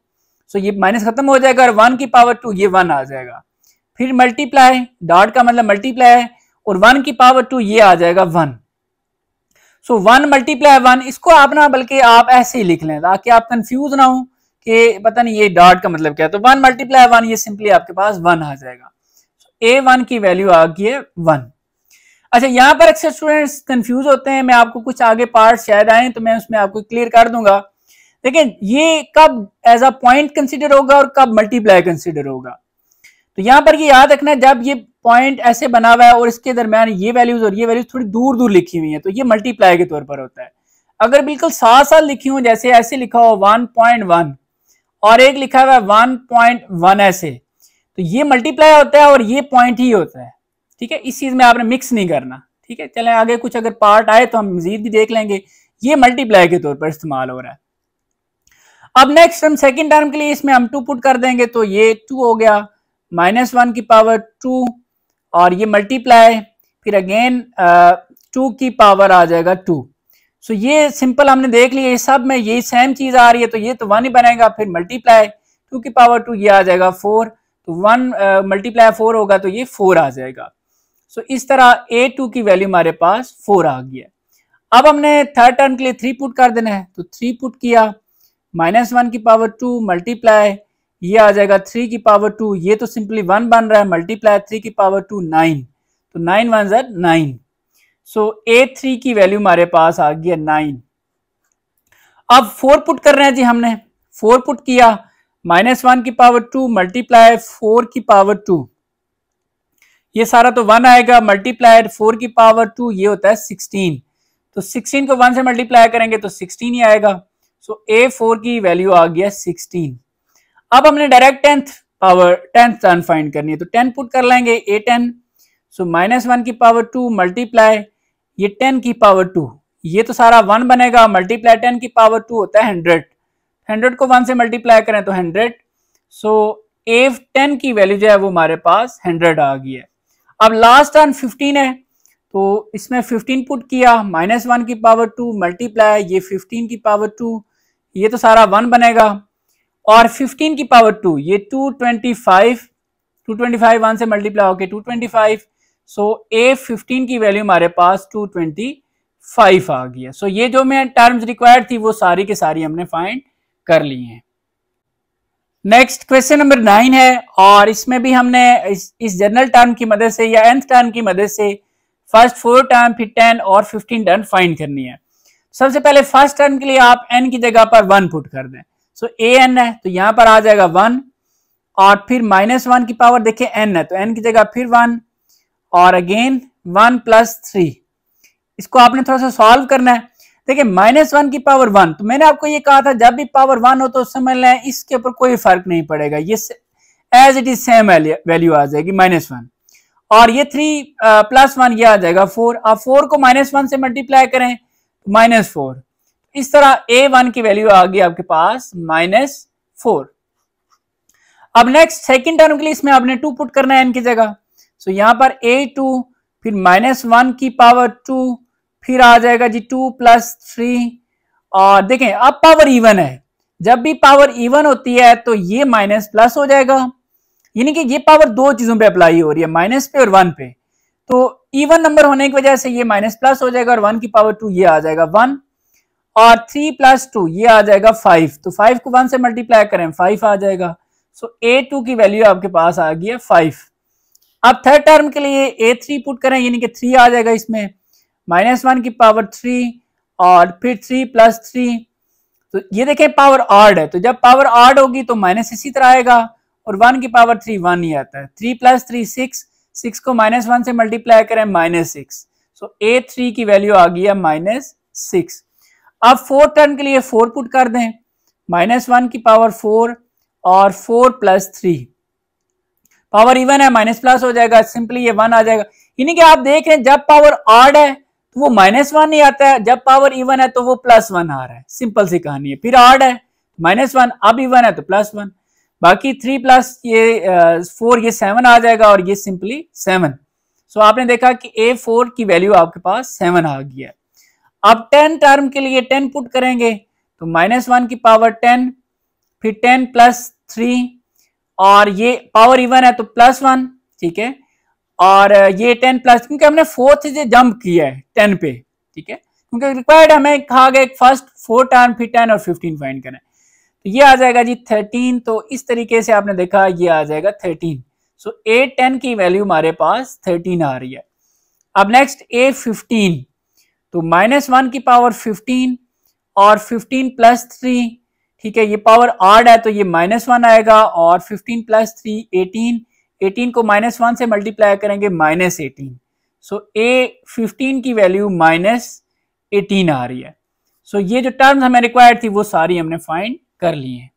सो ये माइनस खत्म हो जाएगा और 1 की पावर 2 ये 1 आ जाएगा। फिर मल्टीप्लाई, डॉट का मतलब मल्टीप्लाई है, और 1 की पावर 2 ये आ जाएगा 1। सो 1 मल्टीप्लाई 1, इसको आप ना बल्कि आप ऐसे ही लिख लें ताकि आप कंफ्यूज ना हो कि पता नहीं ये डॉट का मतलब क्या है। तो 1 मल्टीप्लाई 1 ये सिंपली आपके पास 1 आ जाएगा। A1 की वैल्यू आ गई है 1। अच्छा, यहाँ पर अक्सर स्टूडेंट्स कंफ्यूज होते हैं, मैं आपको कुछ आगे पार्ट शायद आए तो मैं उसमें आपको क्लियर कर दूंगा। लेकिन ये कब एज अ पॉइंट कंसीडर होगा और कब मल्टीप्लाई कंसीडर होगा, तो यहाँ पर ये याद रखना है, जब ये पॉइंट ऐसे बना हुआ है और इसके दरमियान ये वैल्यूज और ये वैल्यूज थोड़ी दूर दूर लिखी हुई है तो ये मल्टीप्लाई के तौर पर होता है। अगर बिल्कुल साथ साथ लिखी हो, जैसे ऐसे लिखा हो 1.1 और एक लिखा हुआ है 1.1 ऐसे, तो ये मल्टीप्लाई होता है और ये पॉइंट ही होता है। ठीक है, इस चीज में आपने मिक्स नहीं करना। ठीक है, चलें आगे कुछ अगर पार्ट आए तो हम मजीद भी देख लेंगे। ये मल्टीप्लाई के तौर पर इस्तेमाल हो रहा है। अब नेक्स्ट हम सेकंड टर्म के लिए इसमें हम 2 पुट कर देंगे तो ये 2 हो गया, -1 की पावर 2 और ये मल्टीप्लाई, फिर अगेन 2 की पावर आ जाएगा 2। सो ये सिंपल हमने देख लिया, ये सब में ये सेम चीज आ रही है तो ये तो 1 ही बनेगा। फिर मल्टीप्लाई 2 की पावर 2 ये आ जाएगा 4, तो 1 मल्टीप्लाई 4 होगा तो ये 4 आ जाएगा। सो इस तरह A2 की वैल्यू हमारे पास 4 आ गई है। अब हमने थर्ड टर्म के लिए 3 पुट कर देना है, तो 3 पुट किया, -1 की पावर 2 मल्टीप्लाई ये आ जाएगा 3 की पावर 2, ये तो सिंपली 1 बन रहा है, मल्टीप्लाई 3 की पावर 2 9, तो 9 1 ज़ा 9। सो A3 की वैल्यू हमारे पास आ गई है 9। अब 4 पुट कर रहे हैं जी, हमने 4 पुट किया, -1 की पावर 2 मल्टीप्लाई 4 की पावर 2, ये सारा तो 1 आएगा, मल्टीप्लाइड 4 की पावर 2 ये होता है 16, तो 16 को 1 से मल्टीप्लाई करेंगे तो 16 ही आएगा। सो A4 की वैल्यू आ गया 16। अब हमने डायरेक्ट 10th टर्म फाइंड करनी है, तो 10 पुट कर लेंगे A10। सो -1 की पावर 2 मल्टीप्लाई ये 10 की पावर 2, ये तो सारा 1 बनेगा, मल्टीप्लाई 10 की पावर 2 होता है 100, 100 को 1 से मल्टीप्लाई करें तो 100। सो A10 की वैल्यू जो है वो हमारे पास 100 आ गई है। अब लास्ट टर्म 15 है, तो इसमें 15 पुट किया, -1 की पावर 2 मल्टीप्लाई ये 15 की पावर 2, ये तो सारा 1 बनेगा, और 15 की पावर 2 ये 225, 225 1 से मल्टीप्लाई होके 225। सो A15 की वैल्यू हमारे पास 225 आ गई है। सो ये जो मैं टर्म्स रिक्वायर्ड थी वो सारी की सारी हमने फाइंड कर ली हैं। नेक्स्ट क्वेश्चन नंबर 9 है, और इसमें भी हमने इस जनरल टर्म की मदद से या nth टर्म की मदद से फर्स्ट 4 टर्म फिर 10 और 15 टर्म फाइंड करनी है। सबसे पहले फर्स्ट टर्म के लिए आप n की जगह पर 1 पुट कर दें। सो an है तो यहां पर आ जाएगा 1, और फिर -1 की पावर देखिए n है तो n की जगह फिर 1 और अगेन 1 + 3। इसको आपने थोड़ा सा सॉल्व करना है। देखिए -1 की पावर 1, तो मैंने आपको ये कहा था जब भी पावर 1 हो तो समझ लें इसके ऊपर कोई फर्क नहीं पड़ेगा, ये as it is same value आ जाएगी -1, और ये 3 + 1 ये आ जाएगा 4। अब 4 को -1 से मल्टीप्लाई करें -4, इस तरह A1 की वैल्यू आ गई आपके पास -4। अब नेक्स्ट सेकंड टर्म के लिए इसमें आपने 2 पुट करना है n की जगह। सो यहां पर A2 फिर -1 की पावर 2 फिर आ जाएगा जी 2 + 3, और देखें अब पावर इवन है, जब भी पावर इवन होती है तो ये माइनस प्लस हो जाएगा, यानी कि ये पावर दो चीजों पे अप्लाई हो रही है, माइनस पे और 1 पे। तो इवन नंबर होने की वजह से ये माइनस प्लस हो जाएगा और 1 की पावर 2 ये आ जाएगा 1, और 3 + 2 ये आ जाएगा 5, तो 5 को 1 से मल्टीप्लाई करें 5 आ जाएगा। सो A2 की वैल्यू आपके पास आ गई है 5। अब थर्ड टर्म के लिए A3 पुट करें, यानी कि 3 आ जाएगा इसमें, -1 की पावर 3 और फिर 3 + 3, तो ये देखें पावर ऑड है, तो जब पावर ऑड होगी तो माइनस इसी तरह आएगा, और 1 की पावर 3 1 ही आता है। 3 + 3 6, 6 को -1 से मल्टीप्लाई करें -6, सो A3 की वैल्यू आ गई है -6। अब फोर्थ टर्म के लिए 4 पुट कर दें, -1 की पावर 4 और 4 + 3, पावर इवन है माइनस प्लस हो जाएगा, सिंपली ये 1 आ जाएगा। यानी कि आप देख रहे हैं जब पावर ऑड है तो वो -1 नहीं आता है, जब पावर इवन है तो वो +1 आ रहा है, सिंपल सी कहानी है। फिर ऑड है -1, अब इवन है तो +1, बाकी 3 + ये 4 ये 7 आ जाएगा, और ये सिंपली 7। सो आपने देखा कि A4 की वैल्यू आपके पास 7 आ गई है। अब 10 टर्म के लिए 10 पुट करेंगे तो -1 की पावर 10 फिर 10 + 3 और ये पावर इवन है तो +1, ठीक है। और ये 10 प्लस, क्योंकि हमने 4th से जंप किया है 10 पे, ठीक है, क्योंकि रिक्वायर्ड हमें कहा गया फर्स्ट 4 टर्म फिर 10 और 15 फाइंड करें। तो ये आ जाएगा जी 13। तो इस तरीके से आपने देखा ये आ जाएगा 13। सो A10 की वैल्यू हमारे पास 13 आ रही है। अब नेक्स्ट A15, तो -1 की पावर 15 और 15 + 3, ठीक है, ये पावर ऑड है तो ये -1 आएगा और 15 + 3 18, 18 को -1 से मल्टीप्लाई करेंगे -18। सो A15 की वैल्यू -18 आ रही है। सो ये जो टर्म्स हमें रिक्वायर्ड थी वो सारी हमने फाइंड कर ली है।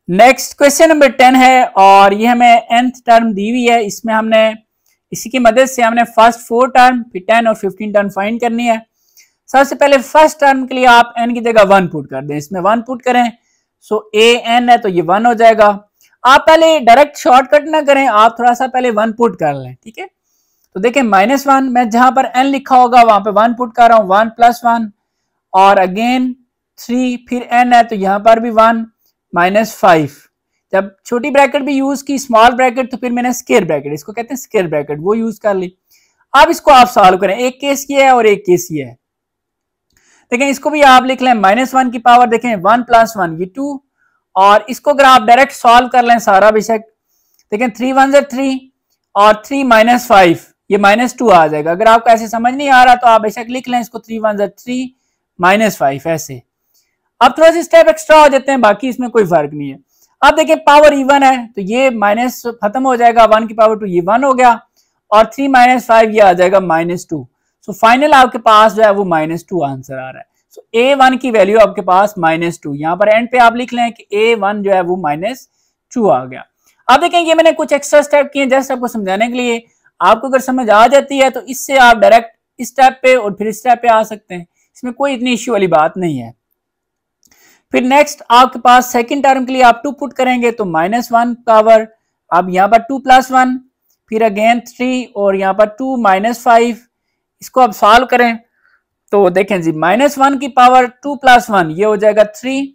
नेक्स्ट क्वेश्चन नंबर 10 है और ये हमें nth टर्म दी हुई है। इसमें हमने इसी की मदद से हमने फर्स्ट 4 टर्म फिर 10 और 15 टर्म फाइंड करनी है। सबसे पहले फर्स्ट टर्म के लिए आप n की जगह 1 पुट कर दें, इसमें 1 पुट करें। सो an है तो ये 1 हो जाएगा। आप पहले डायरेक्ट शॉर्टकट ना करें, आप थोड़ा सा पहले 1 पुट कर लें, ठीक है। तो देखें -1, मैं जहां पर n लिखा होगा वहां पे 1 पुट कर रहा हूं, 1 + 1 और अगेन 3, फिर n है तो यहां पर भी 1 -5। जब छोटी ब्रैकेट भी यूज की, स्मॉल ब्रैकेट, तो फिर मैंने स्क्वायर ब्रैकेट, इसको कहते हैं स्क्वायर ब्रैकेट, वो यूज कर ली। अब इसको आप सॉल्व करें, एक केस ये है और एक केस ये है। देखें इसको भी आप लिख लें -1 की पावर, देखें 1 + 1 ये 2, और इसको अगर आप डायरेक्ट सॉल्व कर लें सारा बेशक, देखें 3 1 = 3 और 3 - 5 ये -2 आ जाएगा। अगर आपको ऐसे समझ नहीं आ रहा तो आप बेशक लिख लें इसको 3 1 = 3 -5 ऐसे। अब थोड़ा सा स्टेप एक्स्ट्रा हो जाते हैं, बाकी इसमें कोई फर्क नहीं है। अब देखिए पावर इवन है तो ये माइनस खत्म हो जाएगा, 1 की पावर 2 ये 1 हो गया और 3 - 5 ये आ जाएगा -2। सो फाइनल आपके पास जो है वो -2 आंसर आ रहा है। सो A1 की वैल्यू आपके पास -2, यहाँ पर एंड पे आप लिख लें कि A1 जो है वो -2 आ गया। अब देखें ये मैंने कुछ एक्स्ट्रा स्टेप किए जस्ट आपको समझाने के लिए। आपको अगर समझ आ जाती है तो इससे आप डायरेक्ट इस स्टेप पे और फिर इस स्टेप पे आ सकते हैं, इसमें कोई इतनी इश्यू वाली बात नहीं है। फिर नेक्स्ट आपके पास सेकंड टर्म के लिए आप 2 पुट करेंगे तो -1 पावर, अब यहाँ पर 2 + 1 फिर अगेन 3 और यहाँ पर 2 -5, इसको आप सॉल्व करें तो देखें जी -1 की पावर 2 + 1 ये हो जाएगा 3।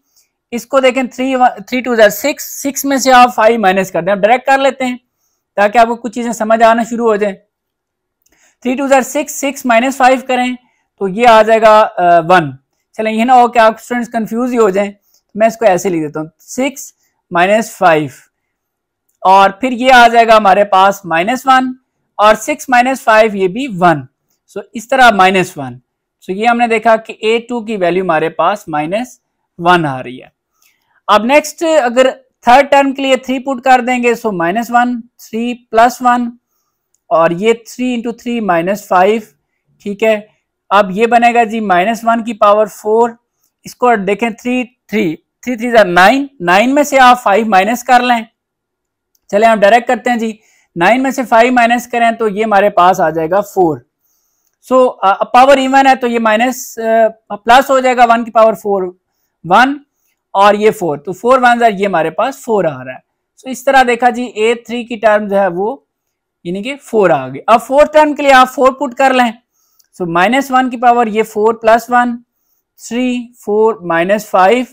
इसको देखें 3 2 = 6, 6 में से आप 5 माइनस कर दें, आप डायरेक्ट कर लेते हैं ताकि आपको कुछ चीजें समझ आना शुरू हो जाए। 3 2 = 6, 6 - 5 करें तो ये आ जाएगा 1। चलें ये ना हो कि आप स्टूडेंट्स कंफ्यूज ही हो जाएं, तो मैं इसको ऐसे लिख देता हूँ 6 - 5 और फिर ये आ जाएगा हमारे पास -1 और 6 - 5 ये भी 1। सो इस तरह -1। सो ये हमने देखा कि A2 की वैल्यू हमारे पास -1 आ रही है। अब नेक्स्ट अगर थर्ड टर्म के लिए 3 पुट कर देंगे सो -1 3 + 1 और ये 3 × 3 -5, ठीक है। अब ये बनेगा जी -1 की पावर 4, इसको देखें 3 3 3 3 = 9, 9 में से आप 5 माइनस कर लें। चले हम डायरेक्ट करते हैं जी, 9 में से 5 माइनस करें तो ये हमारे पास आ जाएगा 4। सो पावर इवन है तो ये माइनस प्लस हो जाएगा, 1 की पावर 4 1 और ये 4, तो 4 1 = ये हमारे पास 4 आ रहा है। सो इस तरह देखा जी A3 की टर्म जो है वो यानी कि 4 आ गई। अब फोर्थ टर्म के लिए आप 4 पुट कर लें। सो -1 की पावर ये 4 + 1 3 4 -5,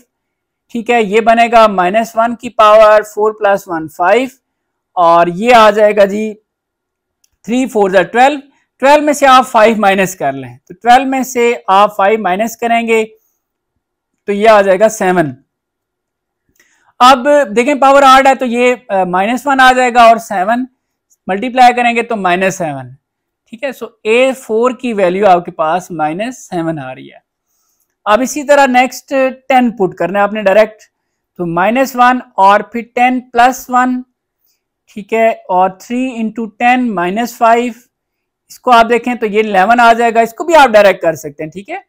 ठीक है, ये बनेगा -1 की पावर 4 + 1 5 और ये आ जाएगा जी 3 4 = 12। 12 में से आप 5 माइनस कर लें तो 12 में से आप 5 माइनस करेंगे तो ये आ जाएगा 7। अब देखें पावर 8 है तो ये -1 आ जाएगा और 7 मल्टीप्लाई करेंगे तो -7, ठीक है। सो A4 की वैल्यू आपके पास -7 आ रही है। अब इसी तरह नेक्स्ट 10 पुट करना है आपने डायरेक्ट, तो -1 और फिर 10 + 1, ठीक है, और 3 × 10 -5, इसको आप देखें तो ये 11 आ जाएगा। इसको भी आप डायरेक्ट कर सकते हैं, ठीक है,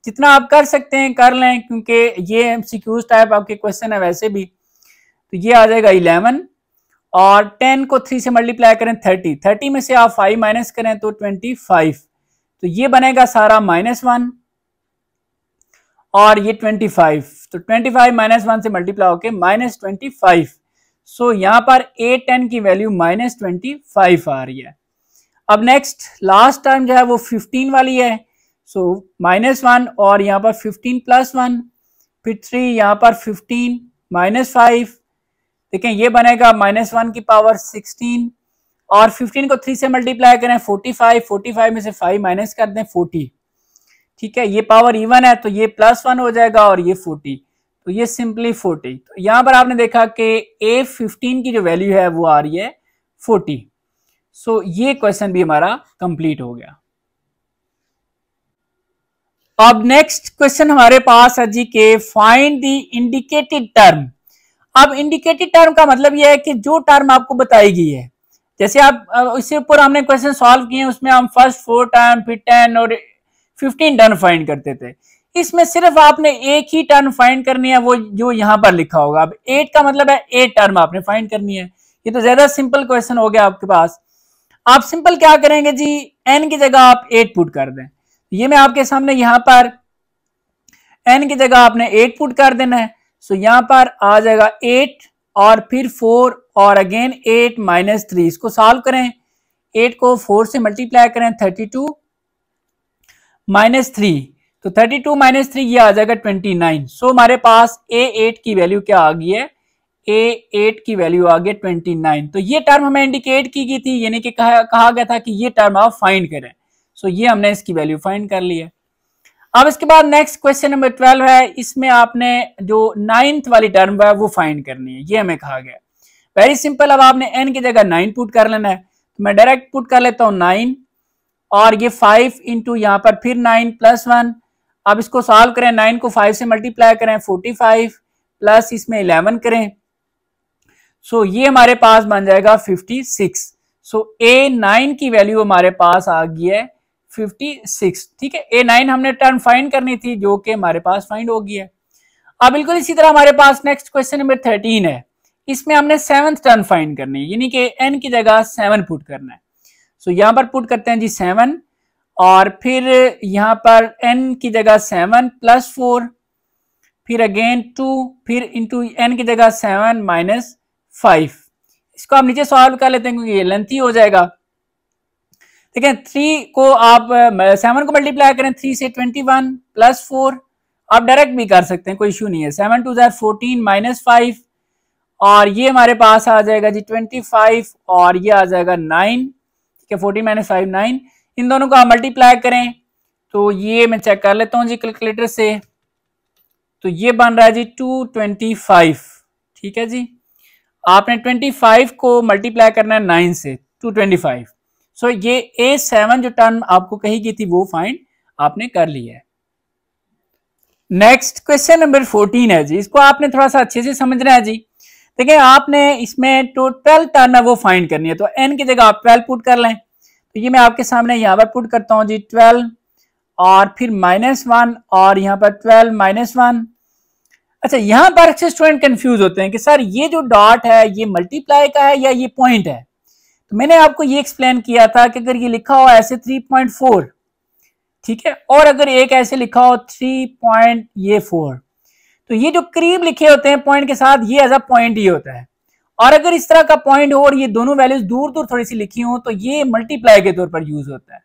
जितना आप कर सकते हैं कर लें क्योंकि ये MCQs टाइप आपके क्वेश्चन है वैसे भी। तो ये आ जाएगा 11 और 10 को 3 से मल्टीप्लाई करें 30, 30 में से आप 5 माइनस करें तो 25, तो ये बनेगा सारा -1 और ये 25, तो 25 -1 से मल्टीप्लाई होके -25। सो यहाँ पर A10 की वैल्यू -25 आ रही है। अब नेक्स्ट लास्ट टर्म जो है वो 15 वाली है। सो -1 और यहाँ पर 15 + 1 फिर 3 यहाँ पर 15 -5 देखें ये बनेगा -1 की पावर 16 और 15 को 3 से मल्टीप्लाई करें 45, 45 में से 5 माइनस कर दें 40, ठीक है। ये पावर इवन है तो ये +1 हो जाएगा और ये 40, तो ये सिंपली 40। तो यहां पर आपने देखा कि A15 की जो वैल्यू है वो आ रही है 40। सो ये क्वेश्चन भी हमारा कंप्लीट हो गया। अब नेक्स्ट क्वेश्चन हमारे पास है जी के फाइंड द इंडिकेटेड टर्म। अब इंडिकेटेड टर्म का मतलब यह है कि जो टर्म आपको बताई गई है, जैसे आप इससे ऊपर हमने क्वेश्चन सॉल्व किए उसमें हम फर्स्ट 4 टर्म फिर 10 और 15 टर्म फाइंड करते थे। इसमें सिर्फ आपने एक ही टर्म फाइंड करनी है, वो जो यहाँ पर लिखा होगा। अब 8 का मतलब है 8 टर्म आपने फाइंड करनी है। ये तो ज्यादा सिंपल क्वेश्चन हो गया आपके पास। आप सिंपल क्या करेंगे जी, n की जगह आप 8 पुट कर दें। ये मैं आपके सामने यहाँ पर n की जगह आपने 8 पुट कर देना है। सो यहां पर आ जाएगा 8 और फिर 4 और अगेन 8 -3। इसको सॉल्व करें, 8 को 4 से मल्टीप्लाई करें 32 -3, तो 32 -3 ये आ जाएगा 29। सो हमारे पास A8 की वैल्यू क्या आ गई है, A8 की वैल्यू आ गई 29। तो ये टर्म हमें इंडिकेट की गई थी, यानी कि कहा गया था कि ये टर्म आप फाइंड करें। सो ये हमने इसकी वैल्यू फाइंड कर ली है। अब इसके बाद नेक्स्ट क्वेश्चन नंबर 12 है, इसमें आपने जो 9th वाली टर्म है वो फाइंड करनी है, ये हमें कहा गया। वेरी सिंपल, अब आपने n की जगह 9 पुट कर लेना है, तो मैं डायरेक्ट पुट कर लेता हूं 9 और ये 5 इंटू यहाँ पर फिर 9 +1। अब इसको सॉल्व करें, 9 को 5 से मल्टीप्लाई करें 45 प्लस इसमें 11 करें, सो ये हमारे पास बन जाएगा 56। सो A9 की वैल्यू हमारे पास आ गई है 56, ठीक है। A9 हमने टर्म फाइंड करनी थी जो कि हमारे पास फाइंड हो गई है। अब बिल्कुल इसी तरह हमारे पास नेक्स्ट क्वेश्चन नंबर 13 है, इसमें हमने 7th टर्म फाइंड करनी है, यानी कि n की जगह 7 पुट करना है। सो यहां पर पुट करते हैं जी 7 और फिर यहां पर n की जगह 7 +4 फिर अगेन 2 फिर इंटू n की जगह 7 -5। इसको आप नीचे सॉल्व कर लेते हैं क्योंकि ये लेंथी हो जाएगा। देखिए 3 को आप 7 को मल्टीप्लाई करें 3 से 21 +4, आप डायरेक्ट भी कर सकते हैं, कोई इशू नहीं है। 7 2 14 -5 और ये हमारे पास आ जाएगा जी 25 और ये आ जाएगा 9, ठीक है। 14 -5 9, इन दोनों को आप मल्टीप्लाई करें तो ये मैं चेक कर लेता हूँ जी कैलकुलेटर से, तो ये बन रहा है जी 225, ठीक है जी। आपने 25 को मल्टीप्लाई करना है 9 से 225। सो ये A7 जो टर्म आपको कही गई थी वो फाइंड आपने कर लिया है। नेक्स्ट क्वेश्चन नंबर 14 है जी, इसको आपने थोड़ा सा अच्छे से समझना है जी। देखिए आपने इसमें टोटल टर्म है वो फाइंड करनी है, तो n की जगह आप 12 पुट कर लें। तो ये मैं आपके सामने यहाँ पर पुट करता हूँ जी 12 और फिर -1 और यहाँ पर 12 -1। अच्छा, यहाँ पर अक्सर स्टूडेंट कंफ्यूज होते हैं कि सर ये जो डॉट है ये मल्टीप्लाई का है या ये पॉइंट है। तो मैंने आपको ये एक्सप्लेन किया था कि अगर ये लिखा हो ऐसे 3.4, ठीक है, और अगर एक ऐसे लिखा हो 3.4, तो ये जो करीब लिखे होते हैं पॉइंट के साथ ये एज अ पॉइंट ही होता है। और अगर इस तरह का पॉइंट हो और ये दोनों वैल्यूज दूर दूर थोड़ी सी लिखी हो तो ये मल्टीप्लाई के तौर पर यूज होता है।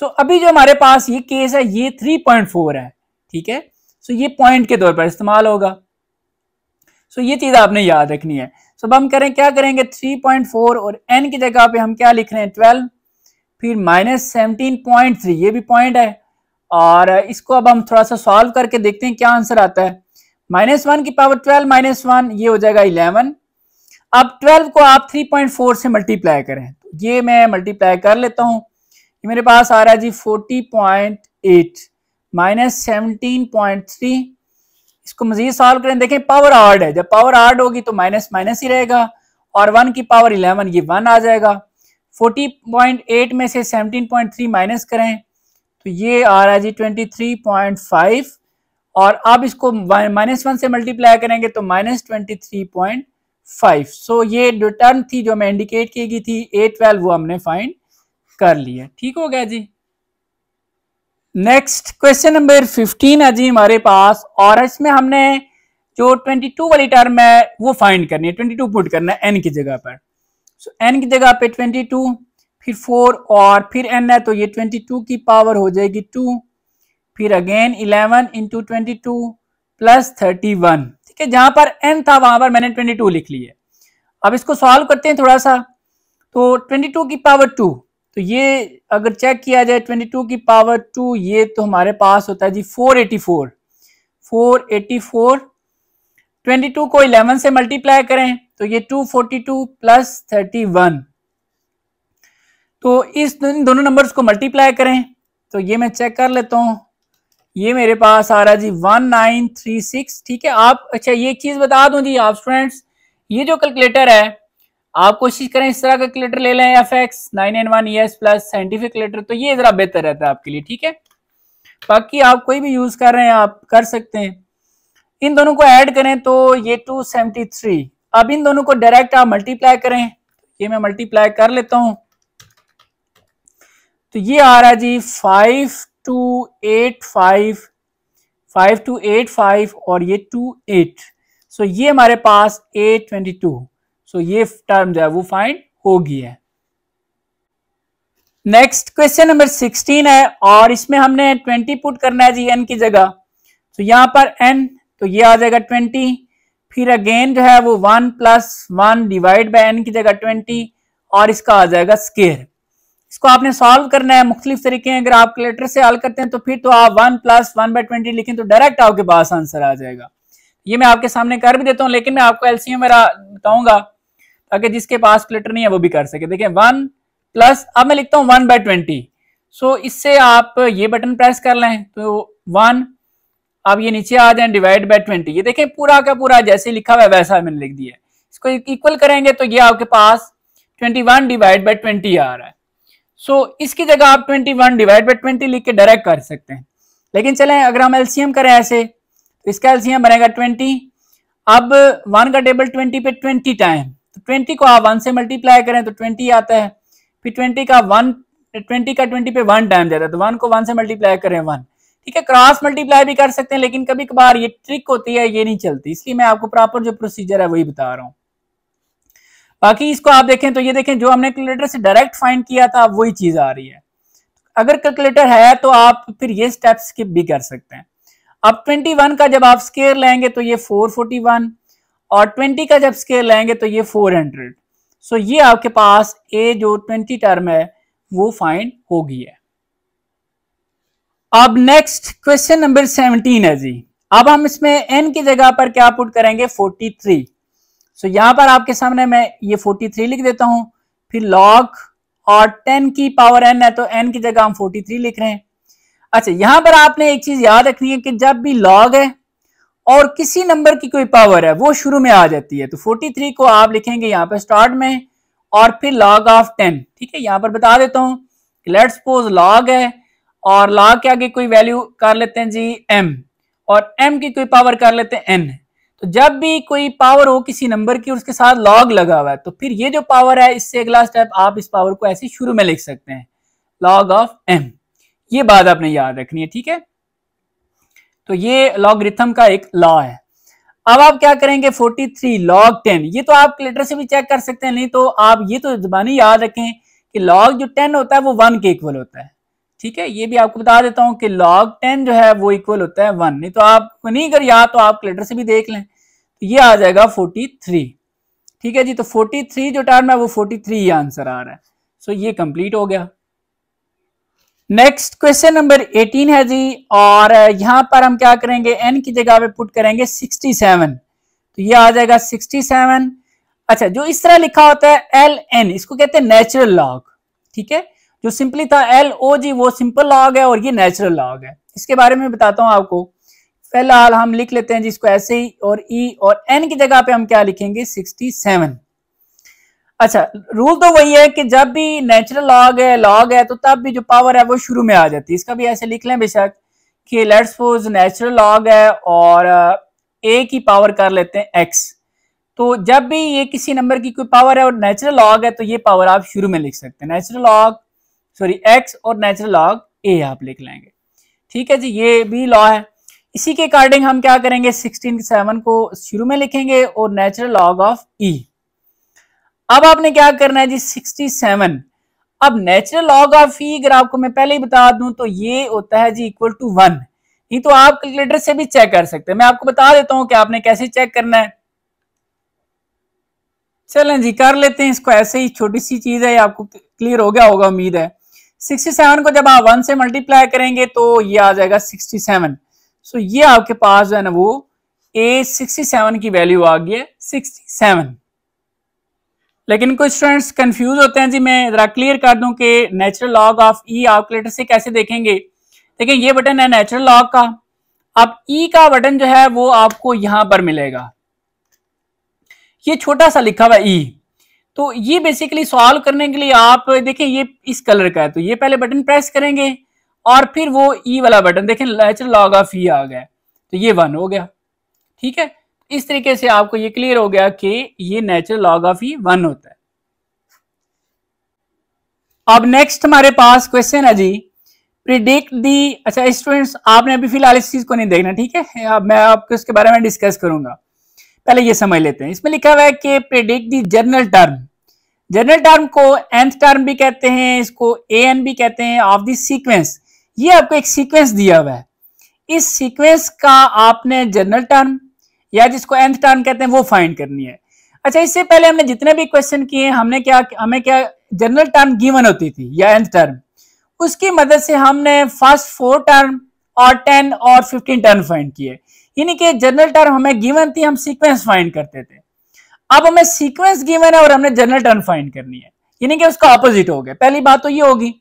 सो अभी जो हमारे पास ये केस है ये 3.4 है, ठीक है। सो ये पॉइंट के तौर पर इस्तेमाल होगा। सो ये चीज आपने याद रखनी है। सो अब हम करें क्या करेंगे 3.4 और n की जगह पे हम क्या लिख रहे हैं 12 फिर -17.3, ये भी पॉइंट है। और इसको अब हम थोड़ा सा सॉल्व करके देखते हैं क्या आंसर आता है। -1 की पावर 12 -1 ये हो जाएगा 11। अब 12 को आप 3.4 से मल्टीप्लाई करें, तो ये मैं मल्टीप्लाई कर लेता हूं, ये मेरे पास आ रहा है जी 40.8 -17.3। इसको मजीद सॉल्व करें, देखें पावर आर्ड है, जब पावर आर्ड होगी तो माइनस माइनस ही रहेगा और 1 की पावर 11 ये 1 आ जाएगा। 40.8 में से 17.3 माइनस करें तो ये आ रहा है जी 23.5 और अब इसको -1 से मल्टीप्लाई करेंगे तो -23.5। सो ये जो टर्म थी जो मैं इंडिकेट की गई थी A12 वो हमने फाइंड कर लिया। ठीक हो गया जी। नेक्स्ट क्वेश्चन नंबर 15 है जी हमारे पास, और इसमें हमने जो 22 वाली टर्म है वो फाइंड करनी है। 22 पुट करना है n की जगह पर। सो n की जगह पे 22 फिर 4 और फिर n है तो ये 22 की पावर हो जाएगी 2 फिर अगेन 11 इंटू 22 प्लस 31। ठीक है, जहां पर n था वहां पर मैंने 22 लिख लिया। अब इसको सॉल्व करते हैं थोड़ा सा। तो 22 की पावर 2, तो ये अगर चेक किया जाए 22 की पावर 2, ये तो हमारे पास होता है जी 484। 22 को 11 से मल्टीप्लाई करें तो ये 242 प्लस 31। तो इस दोनों नंबर्स को मल्टीप्लाई करें तो ये मैं चेक कर लेता हूं, ये मेरे पास आ रहा है जी 1936। ठीक है आप, अच्छा ये एक चीज बता दूं जी आप स्टूडेंट्स, ये जो कैलकुलेटर है आप कोशिश करें इस तरह का कैलकुलेटर ले लें, FX 9N1ES plus scientific calculator, तो ये जरा बेहतर रहता है आपके लिए। ठीक है, बाकी आप कोई भी यूज कर रहे हैं आप कर सकते हैं। इन दोनों को ऐड करें तो ये 273। अब इन दोनों को डायरेक्ट आप मल्टीप्लाई करें, ये मैं मल्टीप्लाई कर लेता हूं, तो ये आ रहा है जी 5285 और ये 28। सो ये हमारे पास 822। सो ये टर्म जो है वो फाइंड हो गई है। नेक्स्ट क्वेश्चन नंबर 16 है और इसमें हमने 20 पुट करना है जी n की जगह। तो यहां पर n, तो ये आ जाएगा 20, फिर अगेन जो है वो 1 प्लस 1 डिवाइड बाय n की जगह 20 और इसका आ जाएगा स्क्वायर। इसको आपने सॉल्व करना है, मुख्तलिफ तरीके हैं। अगर आप कैलकुलेटर से हल करते हैं तो फिर तो आप 1 प्लस 1/20 लिखें तो डायरेक्ट आपके पास आंसर आ जाएगा। ये मैं आपके सामने कर भी देता हूं, लेकिन मैं आपको एलसीएम मेरा बताऊंगा ताकि जिसके पास कैलकुलेटर नहीं है वो भी कर सके। देखिए 1 प्लस, अब मैं लिखता हूं 1/20। सो इससे आप ये बटन प्रेस कर लें तो 1, अब ये नीचे आ जाए डिवाइड बाय 20। ये देखें पूरा का पूरा जैसे लिखा हुआ है वैसा मैंने लिख दिया है। इसको इक्वल करेंगे तो ये आपके पास 21 डिवाइड बाय 20 आ रहा है। सो इसकी जगह आप 21 डिवाइड बाय 20 लिख के डायरेक्ट कर सकते हैं। लेकिन चलें अगर हम एलसीएम करें ऐसे तो इसका एलसीएम बनेगा 20। अब 1 का टेबल 20 पे 20 टाइम, तो 20 को आप 1 से मल्टीप्लाई करें तो 20 आता है, फिर 20 का 20 पे 1 टाइम जाता है, तो 1 को 1 से मल्टीप्लाई करें 1। ठीक है, क्रॉस मल्टीप्लाई भी कर सकते हैं, लेकिन कभी कभार ये ट्रिक होती है, ये नहीं चलती, इसलिए मैं आपको प्रॉपर जो प्रोसीजर है वही बता रहा हूँ। बाकी इसको आप देखें तो ये देखें जो हमने कैलकुलेटर से डायरेक्ट फाइंड किया था वही चीज आ रही है। अगर कैलकुलेटर है तो आप फिर ये स्टेप स्किप भी कर सकते हैं। अब 21 का जब आप स्क्वायर लेंगे तो ये 441 और 20 का जब स्क्वायर लेंगे तो ये 400। सो ये आपके पास ए जो 20 टर्म है वो फाइंड हो गई है। अब नेक्स्ट क्वेश्चन नंबर 17 है जी। अब हम इसमें n की जगह पर क्या पुट करेंगे 43। सो यहां पर आपके सामने मैं ये 43 लिख देता हूं, फिर लॉग और 10 की पावर n है तो n की जगह हम 43 लिख रहे हैं। अच्छा यहां पर आपने एक चीज याद रखनी है कि जब भी लॉग है और किसी नंबर की कोई पावर है वो शुरू में आ जाती है, तो 43 को आप लिखेंगे यहाँ पे स्टार्ट में और फिर लॉग ऑफ 10। ठीक है, यहां पर बता देता हूं लेट्स सपोज लॉग है और लॉग के आगे कोई वैल्यू कर लेते हैं जी m और m की कोई पावर कर लेते हैं n। तो जब भी कोई पावर हो किसी नंबर की और उसके साथ लॉग लगा हुआ है तो फिर ये जो पावर है इससे अगला स्टेप आप इस पावर को ऐसे शुरू में लिख सकते हैं लॉग ऑफ m। ये बात आपने याद रखनी है। ठीक है, तो ये लॉगरिथम का एक लॉ है। अब आप क्या करेंगे 43 लॉग 10, ये तो आप कैलकुलेटर से भी चेक कर सकते हैं, नहीं तो आप ये तो जुबानी याद रखें कि लॉग जो 10 होता है वो 1 के इक्वल होता है। ठीक है, ये भी आपको बता देता हूं कि log 10 जो है वो इक्वल होता है 1, नहीं तो आपको नहीं कर याद तो आप कैलकुलेटर से भी देख लें, तो ये आ जाएगा 43। ठीक है जी, तो 43 जो टर्म है वो 43 ही आंसर आ रहा है। सो ये कंप्लीट हो गया। नेक्स्ट क्वेश्चन नंबर 18 है जी और यहां पर हम क्या करेंगे n की जगह पे पुट करेंगे 67, तो ये आ जाएगा 67। अच्छा जो इस तरह लिखा होता है ln, इसको कहते हैं नेचुरल लॉग। ठीक है, जो सिंपली था LOG वो सिंपल लॉग है और ये नेचुरल लॉग है। इसके बारे में बताता हूं आपको, फिलहाल हम लिख लेते हैं जिसको ऐसे ही, और e और n की जगह पे हम क्या लिखेंगे 67। अच्छा रूल तो वही है कि जब भी नेचुरल लॉग है तो तब भी जो पावर है वो शुरू में आ जाती है। इसका भी ऐसे लिख लें बेशक कि लेट्स सपोज नेचुरल लॉग है और a की पावर कर लेते हैं x, तो जब भी ये किसी नंबर की कोई पावर है और नेचुरल लॉग है तो ये पावर आप शुरू में लिख सकते हैं, नेचुरल लॉग x और नेचुरल लॉग a आप लिख लेंगे। ठीक है जी, ये भी लॉ है। इसी के अकॉर्डिंग हम क्या करेंगे 67 को शुरू में लिखेंगे और नेचुरल लॉग ऑफ e। अब आपने क्या करना है जी 67, अब नेचुरल लॉग ऑफ e अगर आपको मैं पहले ही बता दूं तो ये होता है जी इक्वल टू 1। ये तो आप कैलकुलेटर से भी चेक कर सकते हैं, मैं आपको बता देता हूं कि आपने कैसे चेक करना है। चलें जी कर लेते हैं इसको, ऐसे ही छोटी सी चीज है, आपको क्लियर हो गया होगा उम्मीद है। 67 को जब आप 1 से मल्टीप्लाई करेंगे तो ये आ जाएगा 67। सो ये आपके पास जो है ना वो A67 की वैल्यू आ गई है 67। लेकिन कुछ स्टूडेंट्स कंफ्यूज होते हैं जी, मैं जरा क्लियर कर दूं कि natural log of E calculator से कैसे देखेंगे। देखिए ये बटन है नेचुरल लॉग का, अब ई का बटन जो है वो आपको यहां पर मिलेगा, ये छोटा सा लिखा हुआ ई। तो ये बेसिकली सॉल्व करने के लिए आप देखिए ये इस कलर का है, तो ये पहले बटन प्रेस करेंगे और फिर वो ई वाला बटन, देखें नेचुरल लॉग ऑफ ई आ गया, तो ये 1 हो गया। ठीक है, इस तरीके से आपको ये क्लियर हो गया कि ये नेचुरल लॉग ऑफ ई 1 होता है। अब नेक्स्ट हमारे पास क्वेश्चन है जी, प्रिडिक्ट दी। अच्छा स्टूडेंट्स आपने अभी फिलहाल इस चीज को नहीं देखना, ठीक है, अब मैं आपको इसके बारे में डिस्कस करूंगा, पहले ये समझ लेते हैं। इसमें लिखा हुआ है कि प्रिडिक्ट दी जनरल टर्म, जनरल टर्म को nth टर्म भी कहते हैं, इसको an भी कहते हैं, ऑफ दी सीक्वेंस। ये आपको एक सीक्वेंस दिया हुआ है, इस सीक्वेंस का आपने जनरल टर्म या जिसको nth टर्म कहते हैं वो फाइंड करनी है। अच्छा इससे पहले हमने जितने भी क्वेश्चन किए हमें क्या जनरल टर्म गिवन होती थी या nth टर्म, उसकी मदद से हमने फर्स्ट 4 टर्म और 10 और 15 टर्म फाइंड किए, यानी कि जनरल टर्म हमें गिवन थी, हम सीक्वेंस फाइंड करते थे। अब हमें सीक्वेंस गिवन है और हमने जनरल टर्म फाइंड करनी है, यानी कि उसका ऑपोजिट हो गया। पहली बात तो ये होगी।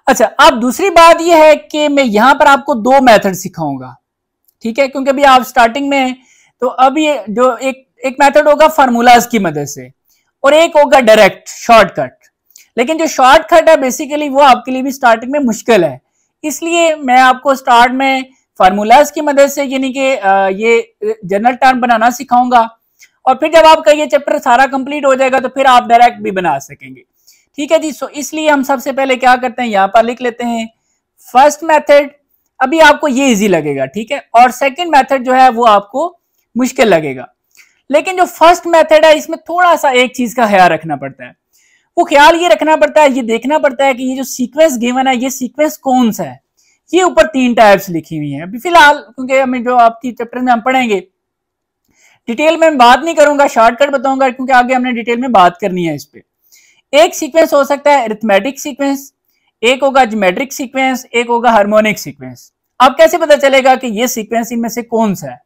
अच्छा अब दूसरी बात ये है कि मैं यहां पर आपको 2 मेथड सिखाऊंगा, ठीक है, क्योंकि अभी आप स्टार्टिंग में, तो अभी जो एक मेथड होगा फार्मूलाज की मदद से और एक होगा डायरेक्ट शॉर्टकट। लेकिन जो शॉर्टकट है बेसिकली वो आपके लिए भी स्टार्टिंग में मुश्किल है, इसलिए मैं आपको स्टार्ट में फार्मूलाज की मदद से यानी कि ये जनरल टर्म बनाना सिखाऊंगा, और फिर जब आपका ये चैप्टर सारा कंप्लीट हो जाएगा तो फिर आप डायरेक्ट भी बना सकेंगे। ठीक है जी, सो इसलिए हम सबसे पहले क्या करते हैं, यहां पर लिख लेते हैं फर्स्ट मेथड, अभी आपको ये इजी लगेगा, ठीक है, और सेकंड मेथड जो है वो आपको मुश्किल लगेगा। लेकिन जो फर्स्ट मेथड है इसमें थोड़ा सा एक चीज का ख्याल रखना पड़ता है, वो ख्याल ये रखना पड़ता है, ये देखना पड़ता है कि ये जो सीक्वेंस गिवन है ये सीक्वेंस कौन सा है। ये ऊपर 3 टाइप्स लिखी हुई हैं, अभी फिलहाल क्योंकि हमें जो आपकी चैप्टर में हम पढ़ेंगे डिटेल में बात नहीं करूंगा, शॉर्टकट बताऊंगा क्योंकि आगे हमने डिटेल में बात करनी है इस पे। एक सीक्वेंस हो सकता है अरिथमेटिक सीक्वेंस, एक होगा ज्योमेट्रिक सीक्वेंस, एक होगा हार्मोनिक सीक्वेंस। अब कैसे पता चलेगा कि ये सीक्वेंस इनमें से कौन सा है?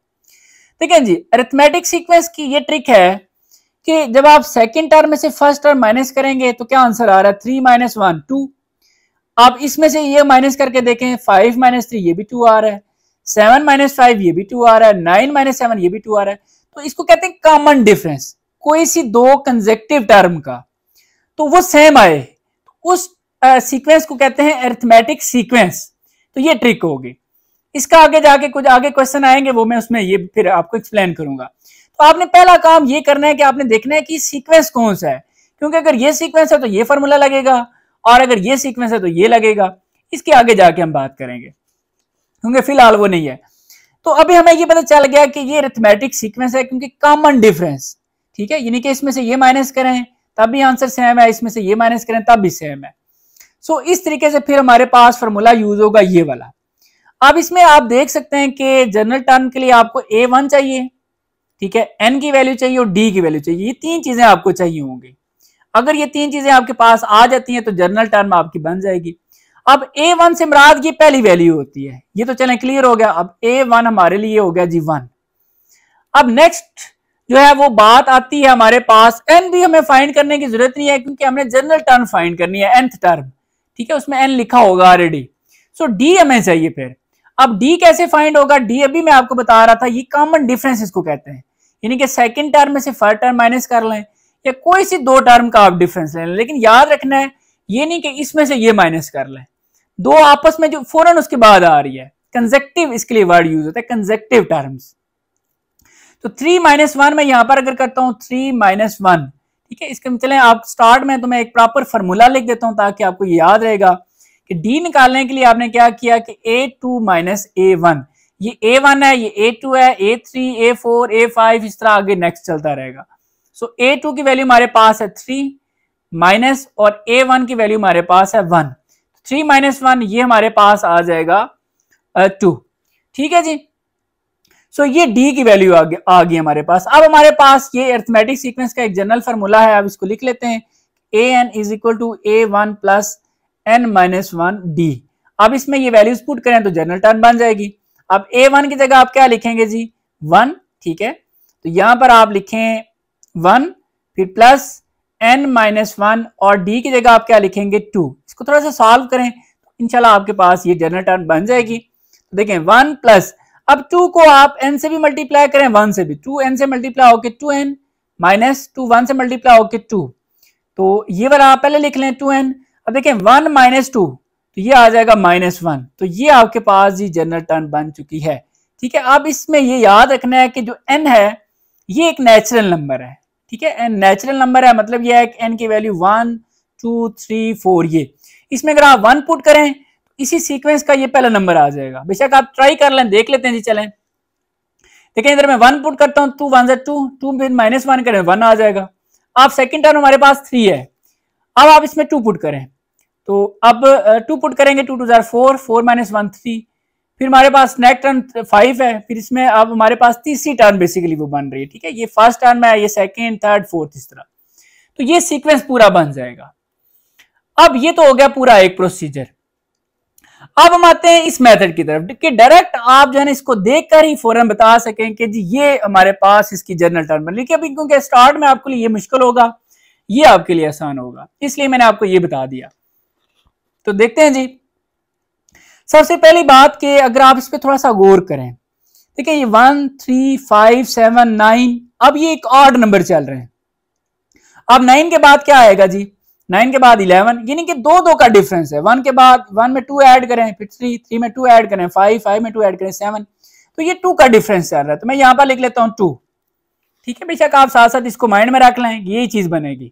ठीक है जी, अरिथमेटिक सीक्वेंस की ये ट्रिक है कि जब आप सेकंड टर्म में से फर्स्ट टर्म माइनस करेंगे तो क्या आंसर आ रहा है 3 - 1 2। आप इसमें से ये माइनस करके देखें 5 - 3 ये भी 2 आ रहा है, 7 - 5 ये भी 2 आ रहा है, 9 - 7 ये भी 2 आ रहा है। तो इसको कहते हैं कॉमन डिफरेंस, कोई सी 2 कंसेक्टिव टर्म का तो वो सेम आए, उस सीक्वेंस को कहते हैं अरिथमेटिक सीक्वेंस। तो ये ट्रिक होगी, इसका आगे जाके कुछ आगे क्वेश्चन आएंगे वो मैं उसमें ये फिर आपको एक्सप्लेन करूंगा। तो आपने पहला काम ये करना है कि आपने देखना है कि सीक्वेंस कौन सा है, क्योंकि अगर ये सीक्वेंस है तो ये फॉर्मूला लगेगा और अगर ये सीक्वेंस है तो ये लगेगा। इसके आगे जाके हम बात करेंगे क्योंकि फिलहाल वो नहीं है। तो अभी हमें ये पता चल गया कि ये अरिथमेटिक सीक्वेंस है क्योंकि कॉमन डिफरेंस, ठीक है, यानी कि इसमें से ये माइनस करें तब भी आंसर सेम है, इसमें से ये माइनस करें तब भी सेम है। सो इस तरीके से फिर हमारे पास फॉर्मूला यूज होगा ये वाला। अब इसमें आप देख सकते हैं कि जनरल टर्म के लिए आपको A1 चाहिए, ठीक है, N की वैल्यू चाहिए और D की वैल्यू चाहिए, ये 3 चीजें आपको चाहिए होंगी। अगर ये 3 चीजें आपके पास आ जाती हैं तो जनरल टर्म आपकी बन जाएगी। अब A1 से मुराद ये पहली वैल्यू होती है, ये तो चलें क्लियर हो गया। अब A1 हमारे लिए हो गया जी 1। अब नेक्स्ट जो है वो बात आती है हमारे पास N भी हमें फाइंड करने की जरूरत नहीं है क्योंकि हमने जनरल टर्म फाइंड करनी है, nth टर्म, ठीक है, उसमें N लिखा होगा ऑलरेडी। सो D हमें चाहिए। फिर अब D कैसे फाइंड होगा? D अभी मैं आपको बता रहा था, ये कॉमन डिफरेंस इसको कहते हैं, यानी कि सेकंड टर्म में से फर्स्ट टर्म माइनस कर लें या कोई सी 2 टर्म का आप डिफरेंस ले लें, लेकिन याद रखना है ये नहीं कि इसमें से ये माइनस कर लें, 2 आपस में जो फौरन उसके बाद आ रही है, कंसेक्टिव इसके लिए वर्ड यूज होता है, कंसेक्टिव टर्म्स। तो 3 - 1 मैं यहां पर अगर करता हूं 3 - 1, ठीक है, इसके चलें आप स्टार्ट में तो मैं एक प्रॉपर फार्मूला लिख देता हूं ताकि आपको ये याद रहेगा कि D निकालने के लिए आपने क्या किया कि A2 - A1, ये A1 है, ये A2 है, A3 A4 A5 इस तरह आगे नेक्स्ट चलता रहेगा। सो A2 की वैल्यू हमारे पास है 3 माइनस और A1 की वैल्यू हमारे पास है 1, 3 - 1 ये हमारे पास आ जाएगा 2, ठीक है जी। सो ये डी की वैल्यू आ गई हमारे पास। अब हमारे पास ये अरिथमेटिक सीक्वेंस का एक जनरल फार्मूला है, अब इसको लिख लेते हैं। A N is equal to A one plus N minus one D. अब इसमें ये वैल्यूज पुट करें तो जनरल टर्म बन जाएगी। अब ए वन की जगह आप क्या लिखेंगे जी, वन, ठीक है। तो यहां पर आप लिखें वन, फिर प्लस एन माइनस वन, और डी की जगह आप क्या लिखेंगे, टू। इसको थोड़ा सा सॉल्व करें तो इंशाल्लाह आपके पास ये जनरल टर्म बन जाएगी। तो देखें वन प्लस, अब टू को आप एन से भी मल्टीप्लाई करें, वन से भी, टू एन से मल्टीप्लाई होके two n, minus two one से मल्टीप्लाई होके टू, तो ये वाला आप पहले लिख लें टू एन। अब देखें वन माइनस टू, तो ये आ जाएगा माइनस वन। तो ये आपके पास जी जनरल टर्म बन चुकी है, ठीक है। अब इसमें ये याद रखना है कि जो n है ये एक नेचुरल नंबर है, ठीक है। n नेचुरल नंबर है, मतलब ये है कि n की वैल्यू 1 2 3 4, ये इसमें अगर आप 1 पुट करें तो इसी सीक्वेंस का ये पहला नंबर आ जाएगा। बेशक आप ट्राई कर लें, देख लेते हैं जी, चलें देखें। इधर मैं 1 पुट करता हूं, 2 1 2, 2 फिर माइनस 1 करें 1 आ जाएगा। अब सेकंड टर्म हमारे पास 3 है, अब आप इसमें 2 पुट करें, तो अब 2 पुट करेंगे, 2 2 4, 4 माइनस 1 3, फिर हमारे पास नेक्स्ट टर्म 5 है, फिर इसमें अब हमारे पास तीसरी टर्म बेसिकली वो बन रही है, ठीक है। ये फर्स्ट टर्म है, ये सेकंड थर्ड फोर्थ, इस तरह, तो ये सीक्वेंस पूरा बन जाएगा। अब ये तो हो गया पूरा एक प्रोसीजर। अब हम आते हैं इस मेथड की तरफ कि डायरेक्ट आप जो है ना इसको देखकर ही फौरन बता सकें कि जी ये हमारे पास इसकी जनरल टर्म बन। लेकिन अभी क्योंकि स्टार्ट में आपके लिए ये मुश्किल होगा, ये आपके लिए आसान होगा, इसलिए मैंने आपको ये बता दिया। तो देखते हैं जी, सबसे पहली बात कि अगर आप इस पे थोड़ा सा गौर करें, देखिए ये 1 3 5 7 9, अब ये एक ऑड नंबर चल रहे हैं। अब 9 के बाद क्या आएगा जी, 9 के बाद 11, यानी कि 2 2 का डिफरेंस है। 1 के बाद 1 में 2 ऐड करें, फिर 3 3 में 2 ऐड करें, 5 5 में 2 ऐड करें, 7, तो ये 2 का डिफरेंस चल रहा है। तो मैं यहां पर लिख लेता हूं 2, ठीक है। बेशक आप साथ साथ इसको माइंड में रख लें, यही चीज बनेगी।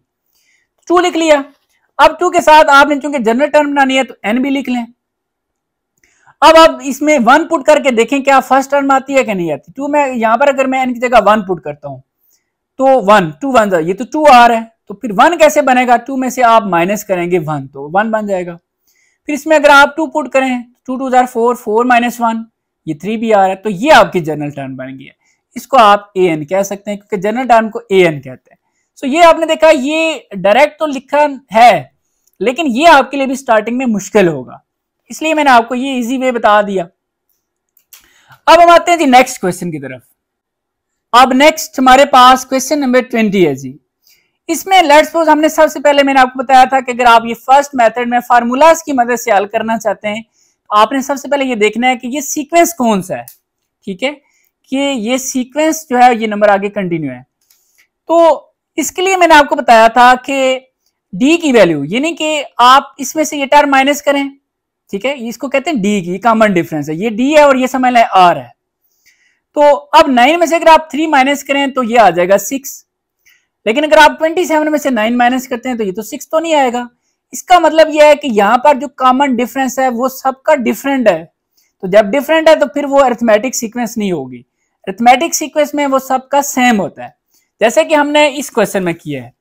2 लिख लिया। अब 2 के साथ आपने चूंकि जनरल टर्म बनानी है तो n भी लिख लें। अब आप इसमें 1 पुट करके देखें क्या फर्स्ट टर्म आती है कि नहीं आती। 2 में यहां पर अगर मैं n की जगह 1 पुट करता हूं तो 1 2 1, ये तो 2 आ रहा है, तो फिर 1 कैसे बनेगा, 2 में से आप माइनस करेंगे 1 तो 1 बन जाएगा। फिर इसमें अगर आप 2 पुट करें, 2 2 4 4 माइनस 1, ये 3 भी आ रहा है, तो ये आपकी जनरल टर्म बन गई है। इसको आप an कह सकते हैं क्योंकि जनरल टर्म को an कहते हैं। सो ये आपने देखा, ये डायरेक्ट तो लिखा है लेकिन ये आपके लिए भी स्टार्टिंग में मुश्किल होगा, इसलिए मैंने आपको ये इजी वे बता दिया। अब हम आते हैं जी नेक्स्ट क्वेश्चन की तरफ। अब नेक्स्ट हमारे पास क्वेश्चन नंबर 20 है जी। इसमें लेट्स सपोज हमने सबसे पहले मैंने आपको बताया था कि अगर आप ये फर्स्ट मेथड में फार्मूलाज की मदद से हल करना चाहते हैं तो आपने सबसे पहले ये देखना है कि ये सीक्वेंस कौन सा है, ठीक है, कि ये सीक्वेंस जो है ये नंबर आगे कंटिन्यू है। तो इसके लिए मैंने आपको बताया था कि डी की वैल्यू, यानी कि आप इसमें से ये टर्म माइनस करें, ठीक है, इसको कहते हैं डी की कॉमन डिफरेंस है, ये डी है और ये समझ लें आर है। तो अब 9 में से अगर आप 3 माइनस करें तो ये आ जाएगा 6, लेकिन अगर आप 27 में से 9 माइनस करते हैं तो ये तो 6 तो नहीं आएगा। इसका मतलब यह है कि यहां पर जो कॉमन डिफरेंस है वो सबका डिफरेंट है, तो जब डिफरेंट है तो फिर वो अरिथमेटिक सीक्वेंस नहीं होगी। अरिथमेटिक सीक्वेंस में वो सबका सेम होता है, जैसे कि हमने इस क्वेश्चन में किया है।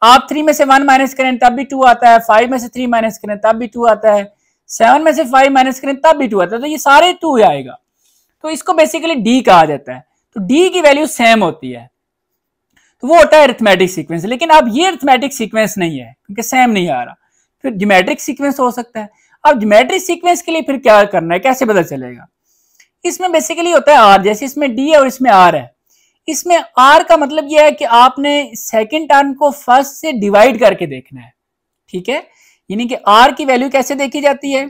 आप 3 में से 1 माइनस करें तब भी 2 आता है, 5 में से 3 माइनस करें तब भी 2 आता है, 7 में से 5 माइनस करें तब भी 2 आता है, तो ये सारे 2 आएगा। तो इसको बेसिकली डी कहा जाता है। तो डी की वैल्यू सेम होती है, तो वो होता है अरिथमेटिक सीक्वेंस। लेकिन अब ये अरिथमेटिक सीक्वेंस नहीं है क्योंकि सेम नहीं आ रहा, फिर ज्योमेट्रिक सीक्वेंस हो सकता है। अब ज्योमेट्रिक सीक्वेंस के लिए फिर क्या करना है, कैसे पता चलेगा। इसमें बेसिकली होता है आर, जैसे इसमें डी है और इसमें आर है। इसमें आर का मतलब यह है कि आपने सेकंड टर्म को फर्स्ट से डिवाइड करके देखना है, ठीक है, यानी कि आर की वैल्यू कैसे देखी जाती है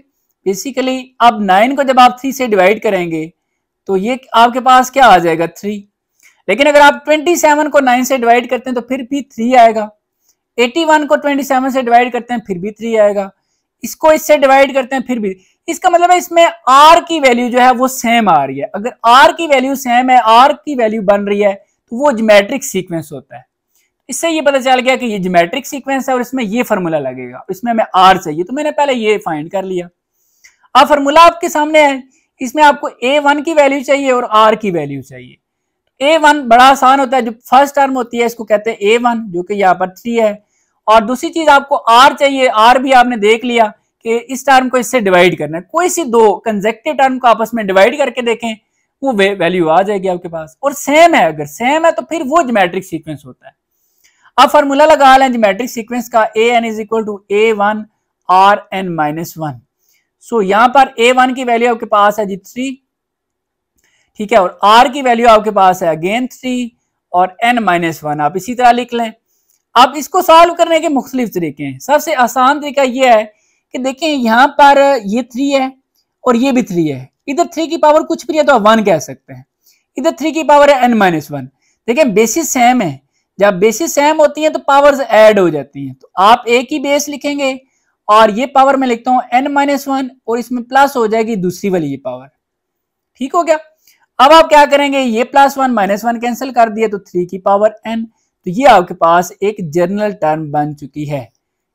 बेसिकली। अब 9 को जब आप 3 से डिवाइड करेंगे तो ये आपके पास क्या आ जाएगा 3, लेकिन अगर आप 27 को 9 से डिवाइड करते हैं तो फिर भी 3 आएगा। 81 को 27 से डिवाइड करते हैं फिर भी 3 आएगा। इसको इससे डिवाइड करते हैं फिर भी। इसका मतलब है इसमें आर की वैल्यू जो है वो सेम आ रही है। अगर आर की वैल्यू सेम है, आर की वैल्यू बन रही है, तो वो ज्योमेट्रिक सीक्वेंस होता है। इससे ये पता चल गया कि ये ज्योमेट्रिक सीक्वेंस है और इसमें ये फार्मूला लगेगा। इसमें हमें आर चाहिए तो मैंने पहले ये फाइंड कर लिया। अब फार्मूला आपके सामने है, इसमें आपको a1 की वैल्यू चाहिए और r की वैल्यू चाहिए। a1 बड़ा आसान होता है, जो फर्स्ट टर्म होती है इसको कहते हैं a1 जो कि यहाँ पर 3 है, और दूसरी चीज आपको r चाहिए। r भी आपने देख लिया कि इस टर्म को इससे डिवाइड करना है। कोई सी दो कंसेक्टिव टर्म को आपस में डिवाइड करके देखें, वो वैल्यू आ जाएगी आपके पास। और सेम है, अगर सेम है तो फिर वो ज्योमेट्रिक सीक्वेंस होता है। अब फार्मूला लगा लें ज्योमेट्रिक सीक्वेंस का, A N is equal to A one R N minus one. So यहां पर ए वन की वैल्यू आपके पास है जी 3, ठीक है, और आर की वैल्यू आपके पास है अगेन 3 और एन माइनस वन आप इसी तरह लिख लें। अब इसको सॉल्व करने के मुख्तलिफ तरीके हैं। सबसे आसान तरीका यह है कि देखें यहां पर ये 3 है और ये भी 3 है, इधर 3 की पावर कुछ भी है तो आप 1 कह सकते हैं, इधर 3 की पावर है n माइनस वन। देखें बेसिस सेम है, जब बेसिस सेम होती है तो पावर्स ऐड हो जाती हैं, तो आप एक ही बेस लिखेंगे और ये पावर मैं लिखता हूं n माइनस वन और इसमें प्लस हो जाएगी दूसरी वाली ये पावर। ठीक हो गया। अब आप क्या करेंगे, ये plus one minus one cancel कर दिए तो 3 की पावर n, तो ये आपके पास एक जनरल टर्म बन चुकी है।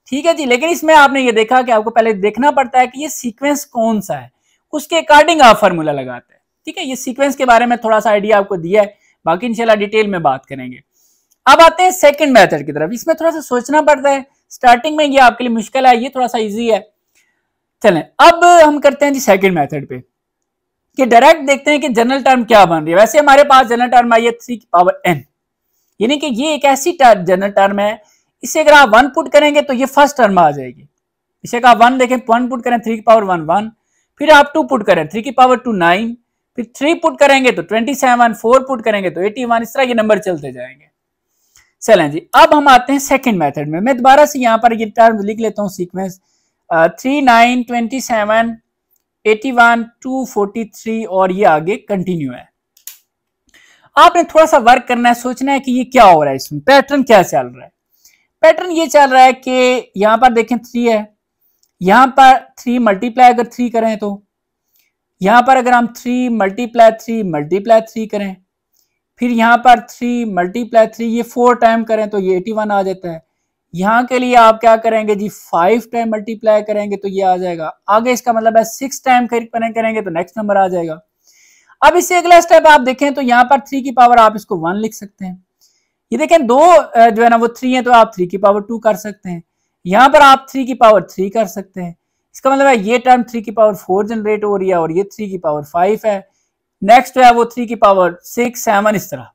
ठीक है जी। लेकिन इसमें आपने ये देखा कि आपको पहले देखना पड़ता है कि ये सीक्वेंस कौन सा है, उसके अकॉर्डिंग आप फार्मूला लगाते हैं। ठीक है, ये सीक्वेंस के बारे में थोड़ा सा आइडिया आपको दिया है, बाकी इंशाल्लाह डिटेल में बात करेंगे। अब आते हैं सेकंड मेथड की तरफ। इसमें थोड़ा सा सोचना पड़ता है, स्टार्टिंग में ये आपके लिए मुश्किल है, ये थोड़ा सा इजी है। चलें अब हम करते हैं जी सेकंड मेथड पे, कि डायरेक्ट देखते हैं कि जनरल टर्म क्या बन रही है। वैसे हमारे पास जनरल टर्म आई है 3 की पावर n, यानी कि ये एक ऐसी जनरल टर्म है, इसे अगर आप 1 पुट करेंगे तो ये फर्स्ट टर्म आ जाएगी। इसे आप 1 देखें, 1 पुट करें 3 की पावर 1 1, फिर आप 2 पुट करें 3 की पावर 2 9, फिर 3 पुट करेंगे तो 27, 4 पुट करेंगे तो 81, इस तरह ये नंबर चलते जाएंगे। चलें जी, अब हम आते हैं सेकंड मेथड में। मैं दोबारा से यहाँ पर ये टर्म लिख लेता हूँ सीक्वेंस 3 9 27 81 243 और ये आगे कंटिन्यू है। आपने थोड़ा सा वर्क करना है, सोचना है कि ये क्या हो रहा है, इसमें पैटर्न क्या चल रहा है। पैटर्न ये चल रहा है कि यहां पर देखें 3 है, यहां पर 3 मल्टीप्लाई अगर 3 करें तो यहां पर अगर हम 3 मल्टीप्लाई 3 करें, फिर यहां पर 3 मल्टीप्लाई 3 ये 4 टाइम करें तो ये 81 आ जाता है। यहां के लिए आप क्या करेंगे जी 5 टाइम मल्टीप्लाई करेंगे तो ये आ जाएगा। आगे इसका मतलब है 6 टाइम करेंगे तो नेक्स्ट नंबर आ जाएगा। अब इससे अगला स्टेप आप देखें तो यहाँ पर 3 की पावर आप इसको 1 लिख सकते हैं। ये देखें दो जो है ना वो 3 है तो आप 3 की पावर 2 कर सकते हैं। यहाँ पर आप 3 की पावर 3 कर सकते हैं। इसका मतलब है ये टर्म 3 की पावर 4 जनरेट हो रही है और ये 3 की पावर 5 है। नेक्स्ट जो है वो 3 की पावर 6 7 इस तरह।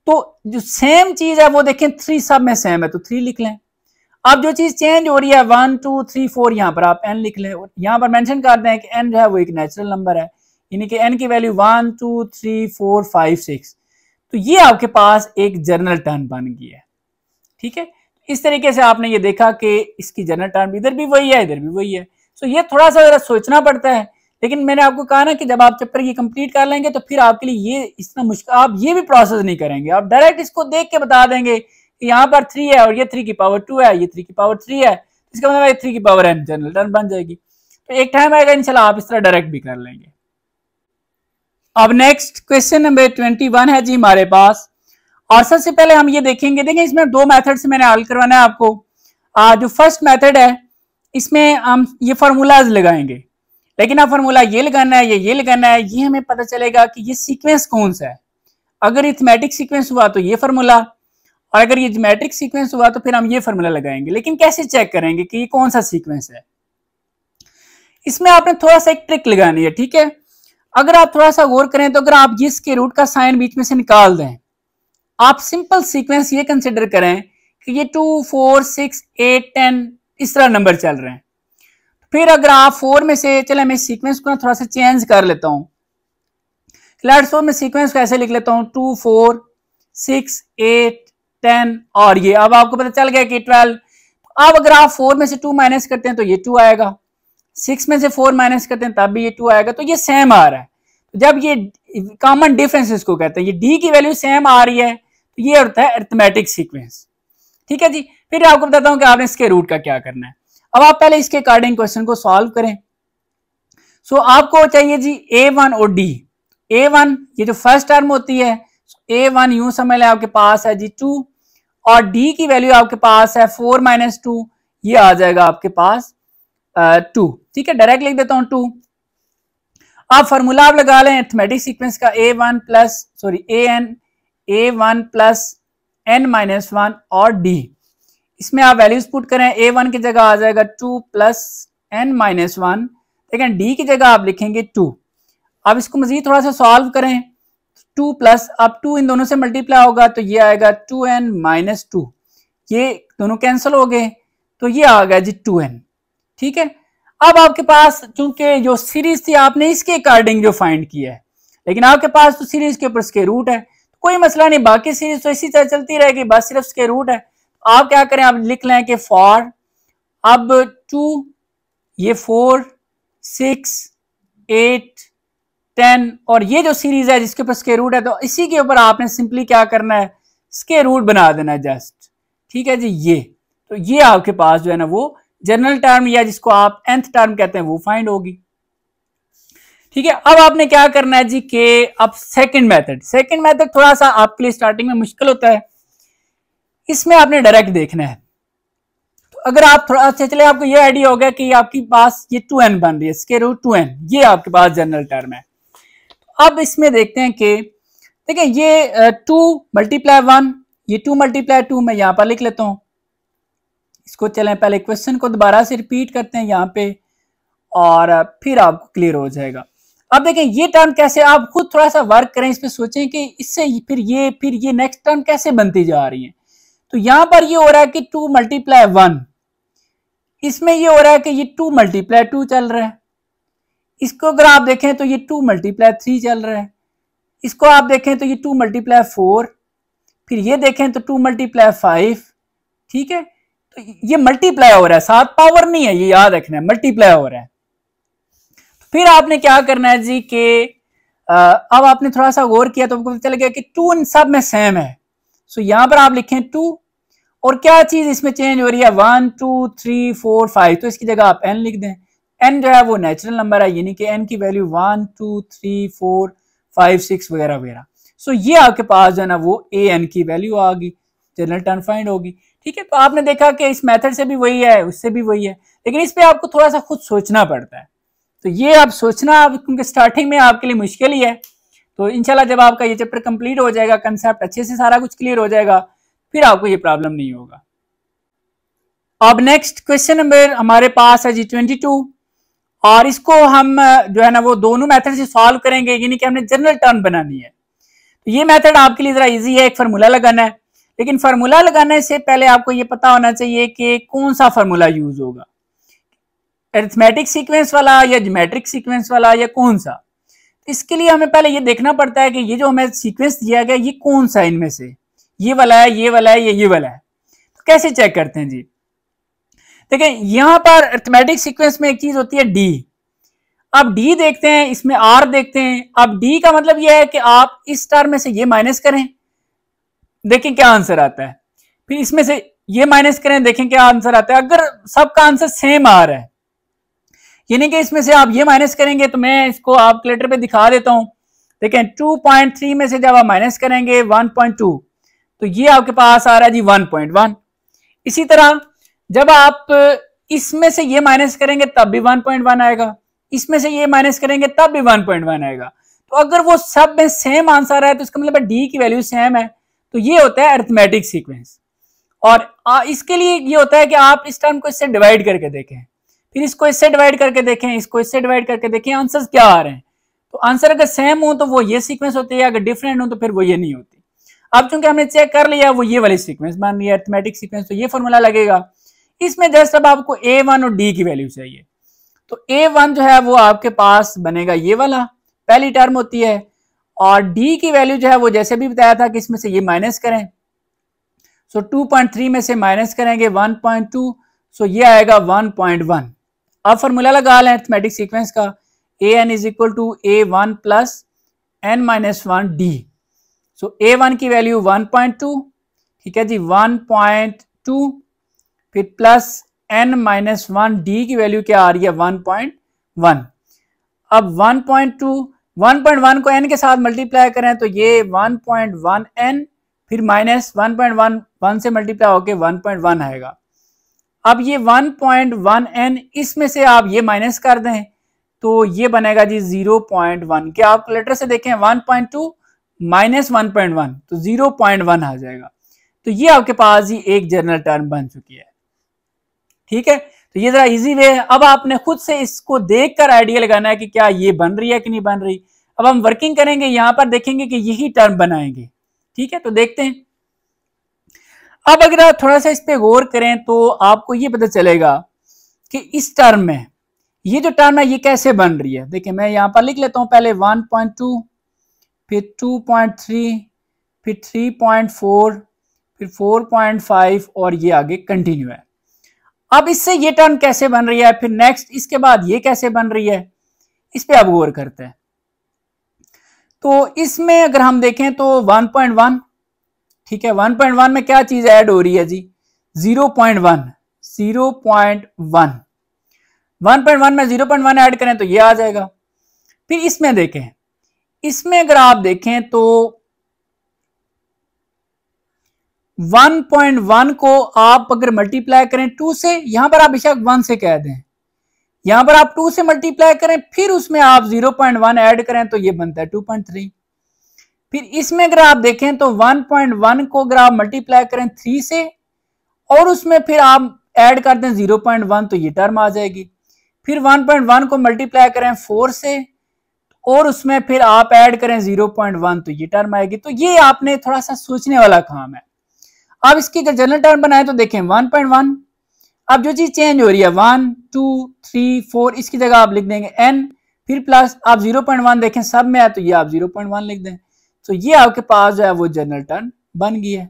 तो जो सेम चीज है वो देखें 3 सब में सेम है तो 3 लिख लें। अब जो चीज चेंज हो रही है 1 2 3 4 यहाँ पर आप n लिख लें। यहाँ पर मेंशन करते हैं कि n जो है वो एक नेचुरल नंबर है, यानी कि n की वैल्यू 1 2 3 4 5 6, तो ये आपके पास एक जनरल टर्म बन गई है। ठीक है, इस तरीके से आपने ये देखा कि इसकी जनरल टर्म इधर भी वही है इधर भी वही है। सो ये थोड़ा सा जरा सोचना पड़ता है, लेकिन मैंने आपको कहा ना कि जब आप चैप्टर ये कंप्लीट कर लेंगे तो फिर आपके लिए ये इतना मुश्किल, आप ये भी प्रोसेस नहीं करेंगे, आप डायरेक्ट इसको देख के बता देंगे कि यहाँ पर 3 है और ये 3 की पावर 2 है, ये 3 की पावर 3 है, इसका मतलब है 3 की पावर n जनरल टर्म बन जाएगी। तो एक टाइम आएगा इंशाल्लाह आप इस तरह डायरेक्ट भी कर लेंगे। अब नेक्स्ट क्वेश्चन नंबर 21 है जी हमारे पास, और सबसे पहले हम ये देखेंगे, देखें इसमें 2 मेथड से मैंने हल करवाना है आपको। जो फर्स्ट मेथड है इसमें हम ये फार्मूलाज लगाएंगे, लेकिन अब फार्मूला ये लगाना है ये लगाना है, ये हमें पता चलेगा कि ये सीक्वेंस कौन सा है। अगर अरिथमेटिक सीक्वेंस हुआ तो ये फार्मूला, और अगर ये ज्योमेट्रिक सीक्वेंस हुआ तो फिर हम ये फार्मूला लगाएंगे। लेकिन कैसे चेक करेंगे कि ये कौन सा सीक्वेंस है, इसमें आपने थोड़ा सा एक ट्रिक लगानी है। ठीक है, अगर आप थोड़ा सा गौर करें तो अगर आप ये इसके रूट का साइन बीच में से निकाल दें, आप सिंपल सीक्वेंस ये कंसिडर करें कि ये 2 4 6 8 10 इस तरह नंबर चल रहे हैं। फिर अगर आप 4 में से, चले मैं सीक्वेंस को थोड़ा सा चेंज कर लेता हूं, लेट्स सपोज मैं सीक्वेंस को ऐसे लिख लेता हूं 2 4 6 8 10 और ये, अब आपको पता चल गया कि 12। अब अगर आप 4 में से 2 माइनस करते हैं तो ये 2 आएगा, 6 में से 4 माइनस करते हैं तब भी ये 2 आएगा, तो ये सेम आ रहा है। तो जब ये कॉमन डिफरेंस इसको कहते हैं, ये डी की वैल्यू सेम आ रही है तो ये होता है अरिथमेटिक सीक्वेंस। ठीक है जी, फिर आपको बताता हूं कि आपने इसके रूट का क्या करना है। अब आप पहले इसके अकॉर्डिंग क्वेश्चन को सॉल्व करें। सो आपको चाहिए जी a1 और d। a1 ये जो फर्स्ट टर्म होती है, a1 यूं समझ लें आपके पास है जी 2 और d की वैल्यू आपके पास है 4 - 2, ये आ जाएगा आपके पास 2। ठीक है, डायरेक्ट लिख देता हूं 2। आप फार्मूला आप लगा लें अरिथमेटिक सीक्वेंस का a1 प्लस n-1 और d। इसमें आप वैल्यूज पुट करें, a1 की जगह आ जाएगा 2 + n-1, लेकिन d की जगह आप लिखेंगे 2। अब इसको मजीद थोड़ा सा सॉल्व करें, 2 प्लस, अब 2 इन दोनों से मल्टीप्लाई होगा तो ये आएगा 2n माइनस 2, ये दोनों कैंसिल हो गए तो ये आ गया जी 2n। ठीक है, अब आपके पास चूंकि जो सीरीज थी आपने इसके अकॉर्डिंग जो फाइंड किया है, लेकिन आपके पास तो सीरीज के ऊपर स्क्वायर रूट है, कोई मसला नहीं, बाकी सीरीज तो इसी तरह चलती रहेगी, बस सिर्फ स्क्वायर रूट है। आप क्या करें, आप लिख लें कि फॉर अब 2, ये 4, 6, 8, 10 और ये जो सीरीज है जिसके ऊपर स्क्वायर रूट है, तो इसी के ऊपर आपने सिंपली क्या करना है, स्क्वायर रूट बना देना है जस्ट। ठीक है जी, ये तो ये आपके पास जो है ना वो जनरल टर्म या जिसको आप nth टर्म कहते हैं वो फाइंड होगी। ठीक है, अब आपने क्या करना है जी कि अब सेकंड मेथड थोड़ा सा आपके लिए स्टार्टिंग में मुश्किल होता है, इसमें आपने डायरेक्ट देखना है। तो अगर आप थोड़ा अच्छा चले, आपको ये आइडिया हो गया कि आपके पास ये 2n बन रही है, स्क्वायर रूट 2n, ये आपके पास जनरल टर्म है। अब इसमें देखते हैं कि देखिए ये 2 मल्टीप्लाई 1, ये 2 मल्टीप्लाई 2 मैं यहां पर लिख लेता हूं। इसको चलें पहले क्वेश्चन को दोबारा से रिपीट करते हैं यहाँ पे और फिर आपको क्लियर हो जाएगा। अब देखें ये टर्म कैसे, आप खुद थोड़ा सा वर्क करें, इस पे सोचें कि इससे फिर ये नेक्स्ट टर्म कैसे बनती जा रही है। तो यहां पर ये हो रहा है कि 2 मल्टीप्लाई 1, इसमें ये हो रहा है कि ये 2 मल्टीप्लाई 2 चल रहा है। इसको अगर आप देखें तो ये 2 मल्टीप्लाई 3 चल रहा है। इसको आप देखें तो ये 2 मल्टीप्लाई 4, फिर ये देखें तो 2 मल्टीप्लाई 5। ठीक है, तो ये मल्टीप्लाई हो रहा है, साथ पावर नहीं है, ये याद रखना है, मल्टीप्लाई हो रहा है। फिर आपने क्या करना है जी कि अब आपने थोड़ा सा गौर किया तो आपको पता चल गया कि 2 इन सब में सेम है। सो यहां पर आप लिखें 2 और क्या चीज इसमें चेंज हो रही है, 1 2 3 4 5, तो इसकी जगह आप n लिख दें। n जो है वो नेचुरल नंबर है, यानी कि n की वैल्यू 1 2 3 4 5 6 वगैरह वगैरह। सो ये आपके पास जो है ना वो an की वैल्यू आ गई, जनरल टर्म फाइंड होगी। ठीक है, तो आपने देखा कि इस मेथड से भी वही है, उससे भी वही है, लेकिन इस पे आपको थोड़ा सा खुद सोचना पड़ता है। तो ये आप सोचना, क्योंकि स्टार्टिंग में आपके लिए मुश्किल ही है, तो इंशाल्लाह जब आपका ये चैप्टर कंप्लीट हो जाएगा, कंसेप्ट अच्छे से सारा कुछ क्लियर हो जाएगा, फिर आपको ये प्रॉब्लम नहीं होगा। अब नेक्स्ट क्वेश्चन नंबर हमारे पास है जी 22 और इसको हम जो है ना वो दोनों मेथड से सॉल्व करेंगे, यानी कि हमने जनरल टर्म बनानी है। तो ये मेथड आपके लिए जरा इजी है, एक फार्मूला लगाना है, लेकिन फार्मूला लगाने से पहले आपको ये पता होना चाहिए कि कौन सा फार्मूला यूज होगा, अरिथमेटिक सीक्वेंस वाला या ज्योमेट्रिक सीक्वेंस वाला या कौन सा। इसके लिए हमें पहले ये देखना पड़ता है कि ये जो हमें सीक्वेंस दिया गया ये कौन सा इनमें से, ये वाला है, ये वाला है, ये वाला है। तो कैसे चेक करते हैं जी, देखिए यहां पर अरिथमेटिक सीक्वेंस में एक चीज होती है डी। अब डी देखते हैं, इसमें आर देखते हैं। अब डी का मतलब यह है कि आप इस टर्म में से ये माइनस करें, देखें क्या आंसर आता है, फिर इसमें से ये माइनस करें, देखें क्या आंसर आता है। अगर सबका आंसर सेम आ रहा है, यानी कि इसमें से आप ये माइनस करेंगे, तो मैं इसको आप कैलकुलेटर पे दिखा देता हूं। देखें 2.3 में से जब आप माइनस करेंगे 1.2, तो ये आपके पास आ रहा है जी 1.1। इसी तरह जब आप इसमें से ये माइनस करेंगे तब भी 1.1 आएगा, इसमें से ये माइनस करेंगे तब भी 1.1 आएगा। तो अगर वो सब में सेम आंसर है तो इसका मतलब डी की वैल्यू सेम है, तो ये होता है अरिथमेटिक सीक्वेंस। और इसके लिए ये होता है कि आप इस टर्म को इससे डिवाइड करके देखें, फिर इसको इससे डिवाइड करके देखें, इसको इससे डिवाइड करके देखें, आंसर क्या आ रहे हैं। तो आंसर अगर सेम हो तो वो ये सीक्वेंस होती है, अगर डिफरेंट हो तो फिर वो ये नहीं होती। अब चूंकि हमने चेक कर लिया वो ये वाली सीक्वेंस मान लिया अरिथमेटिक सीक्वेंस, तो ये फॉर्मूला लगेगा। इसमें जस्ट अब आपको a1 और d की वैल्यू चाहिए। तो a1 जो है वो आपके पास बनेगा ये वाला, पहली टर्म होती है, और d की वैल्यू जो है वो जैसे भी बताया था कि इसमें से ये माइनस करें। सो 2.3 में से माइनस करेंगे 1.2, सो ये आएगा 1.1। अब फॉर्मूला लगा लें अरिथमेटिक सीक्वेंस का, an is equal to a1 plus n minus 1 d। सो a1 की वैल्यू 1.2, ठीक है जी 1.2, फिर प्लस n माइनस 1 d की वैल्यू क्या आ रही है 1.1। अब 1.1 को n के साथ मल्टीप्लाई करें तो ये 1.1n, फिर माइनस 1.1 से मल्टीप्लाई होके 1.1 आएगा। अब ये 1.1n इसमें से आप ये माइनस कर दें तो ये बनेगा जी 0.1। क्या आप कैलकुलेटर से देखें 1.2 माइनस 1.1 तो 0.1 आ जाएगा। तो ये आपके पास ही एक जनरल टर्म बन चुकी है। ठीक है, तो ये जरा इजी वे है। अब आपने खुद से इसको देखकर आइडिया लगाना है कि क्या ये बन रही है कि नहीं बन रही। अब हम वर्किंग करेंगे, यहां पर देखेंगे कि यही टर्म बनाएंगे। ठीक है, तो देखते हैं। अब अगर आप थोड़ा सा इस पे गौर करें तो आपको ये पता चलेगा कि इस टर्म में ये जो टर्म है ये कैसे बन रही है। देखिए मैं यहां पर लिख लेता हूं, पहले 1.2, फिर 2.3, फिर 3.4, फिर 4.5 और ये आगे कंटिन्यू है। अब इससे ये टर्म कैसे बन रही है, फिर नेक्स्ट इसके बाद ये कैसे बन रही है, इस पे अब गौर करते हैं। तो इसमें अगर हम देखें तो 1.1, ठीक है, 1.1 में क्या चीज ऐड हो रही है जी, 0.1, 1.1 में 0.1 ऐड करें तो ये आ जाएगा। फिर इसमें देखें, इसमें अगर आप देखें तो 1.1 को आप अगर मल्टीप्लाई करें 2 से, यहां पर आप बेशक 1 से कह दें, यहां पर आप 2 से मल्टीप्लाई करें, फिर उसमें आप 0.1 ऐड करें तो ये बनता है 2.3। फिर इसमें अगर आप देखें तो 1.1 को अगर आप मल्टीप्लाई करें 3 से और उसमें फिर आप ऐड कर दें 0.1 तो ये टर्म आ जाएगी। फिर 1.1 को मल्टीप्लाई करें 4 से और उसमें फिर आप ऐड करें 0.1 तो ये टर्म आएगी। तो ये आपने थोड़ा सा सोचने वाला काम है। अब इसकी अगर जनरल टर्म बनाए तो देखें 1.1, अब जो चीज चेंज हो रही है 1, 2, 3, 4, इसकी जगह आप लिख देंगे n, फिर प्लस आप 0.1 देखें सब में है तो ये आप 0.1 लिख दें, तो ये आपके पास जो है वो जनरल टर्म बन गई है।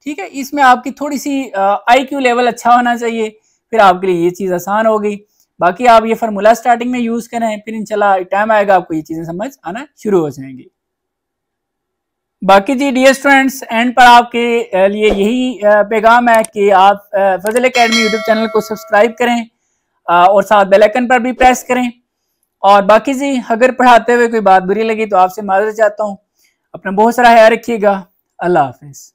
ठीक है, इसमें आपकी थोड़ी सी IQ लेवल अच्छा होना चाहिए, फिर आपके लिए ये चीज आसान हो गई। बाकी आप ये फार्मूला स्टार्टिंग में यूज करें, फिर इंशाल्लाह टाइम आएगा आपको ये चीजें समझ आना शुरू हो जाएंगी। बाकी जी डियर स्टूडेंट्स, एंड पर आपके लिए यही पैगाम है कि आप फजल एकेडमी यूट्यूब चैनल को सब्सक्राइब करें और साथ बेल आइकन पर भी प्रेस करें। और बाकी जी अगर पढ़ाते हुए कोई बात बुरी लगी तो आपसे माजरत चाहता हूँ। अपना बहुत सारा ख्याल रखिएगा। अल्लाह हाफिज।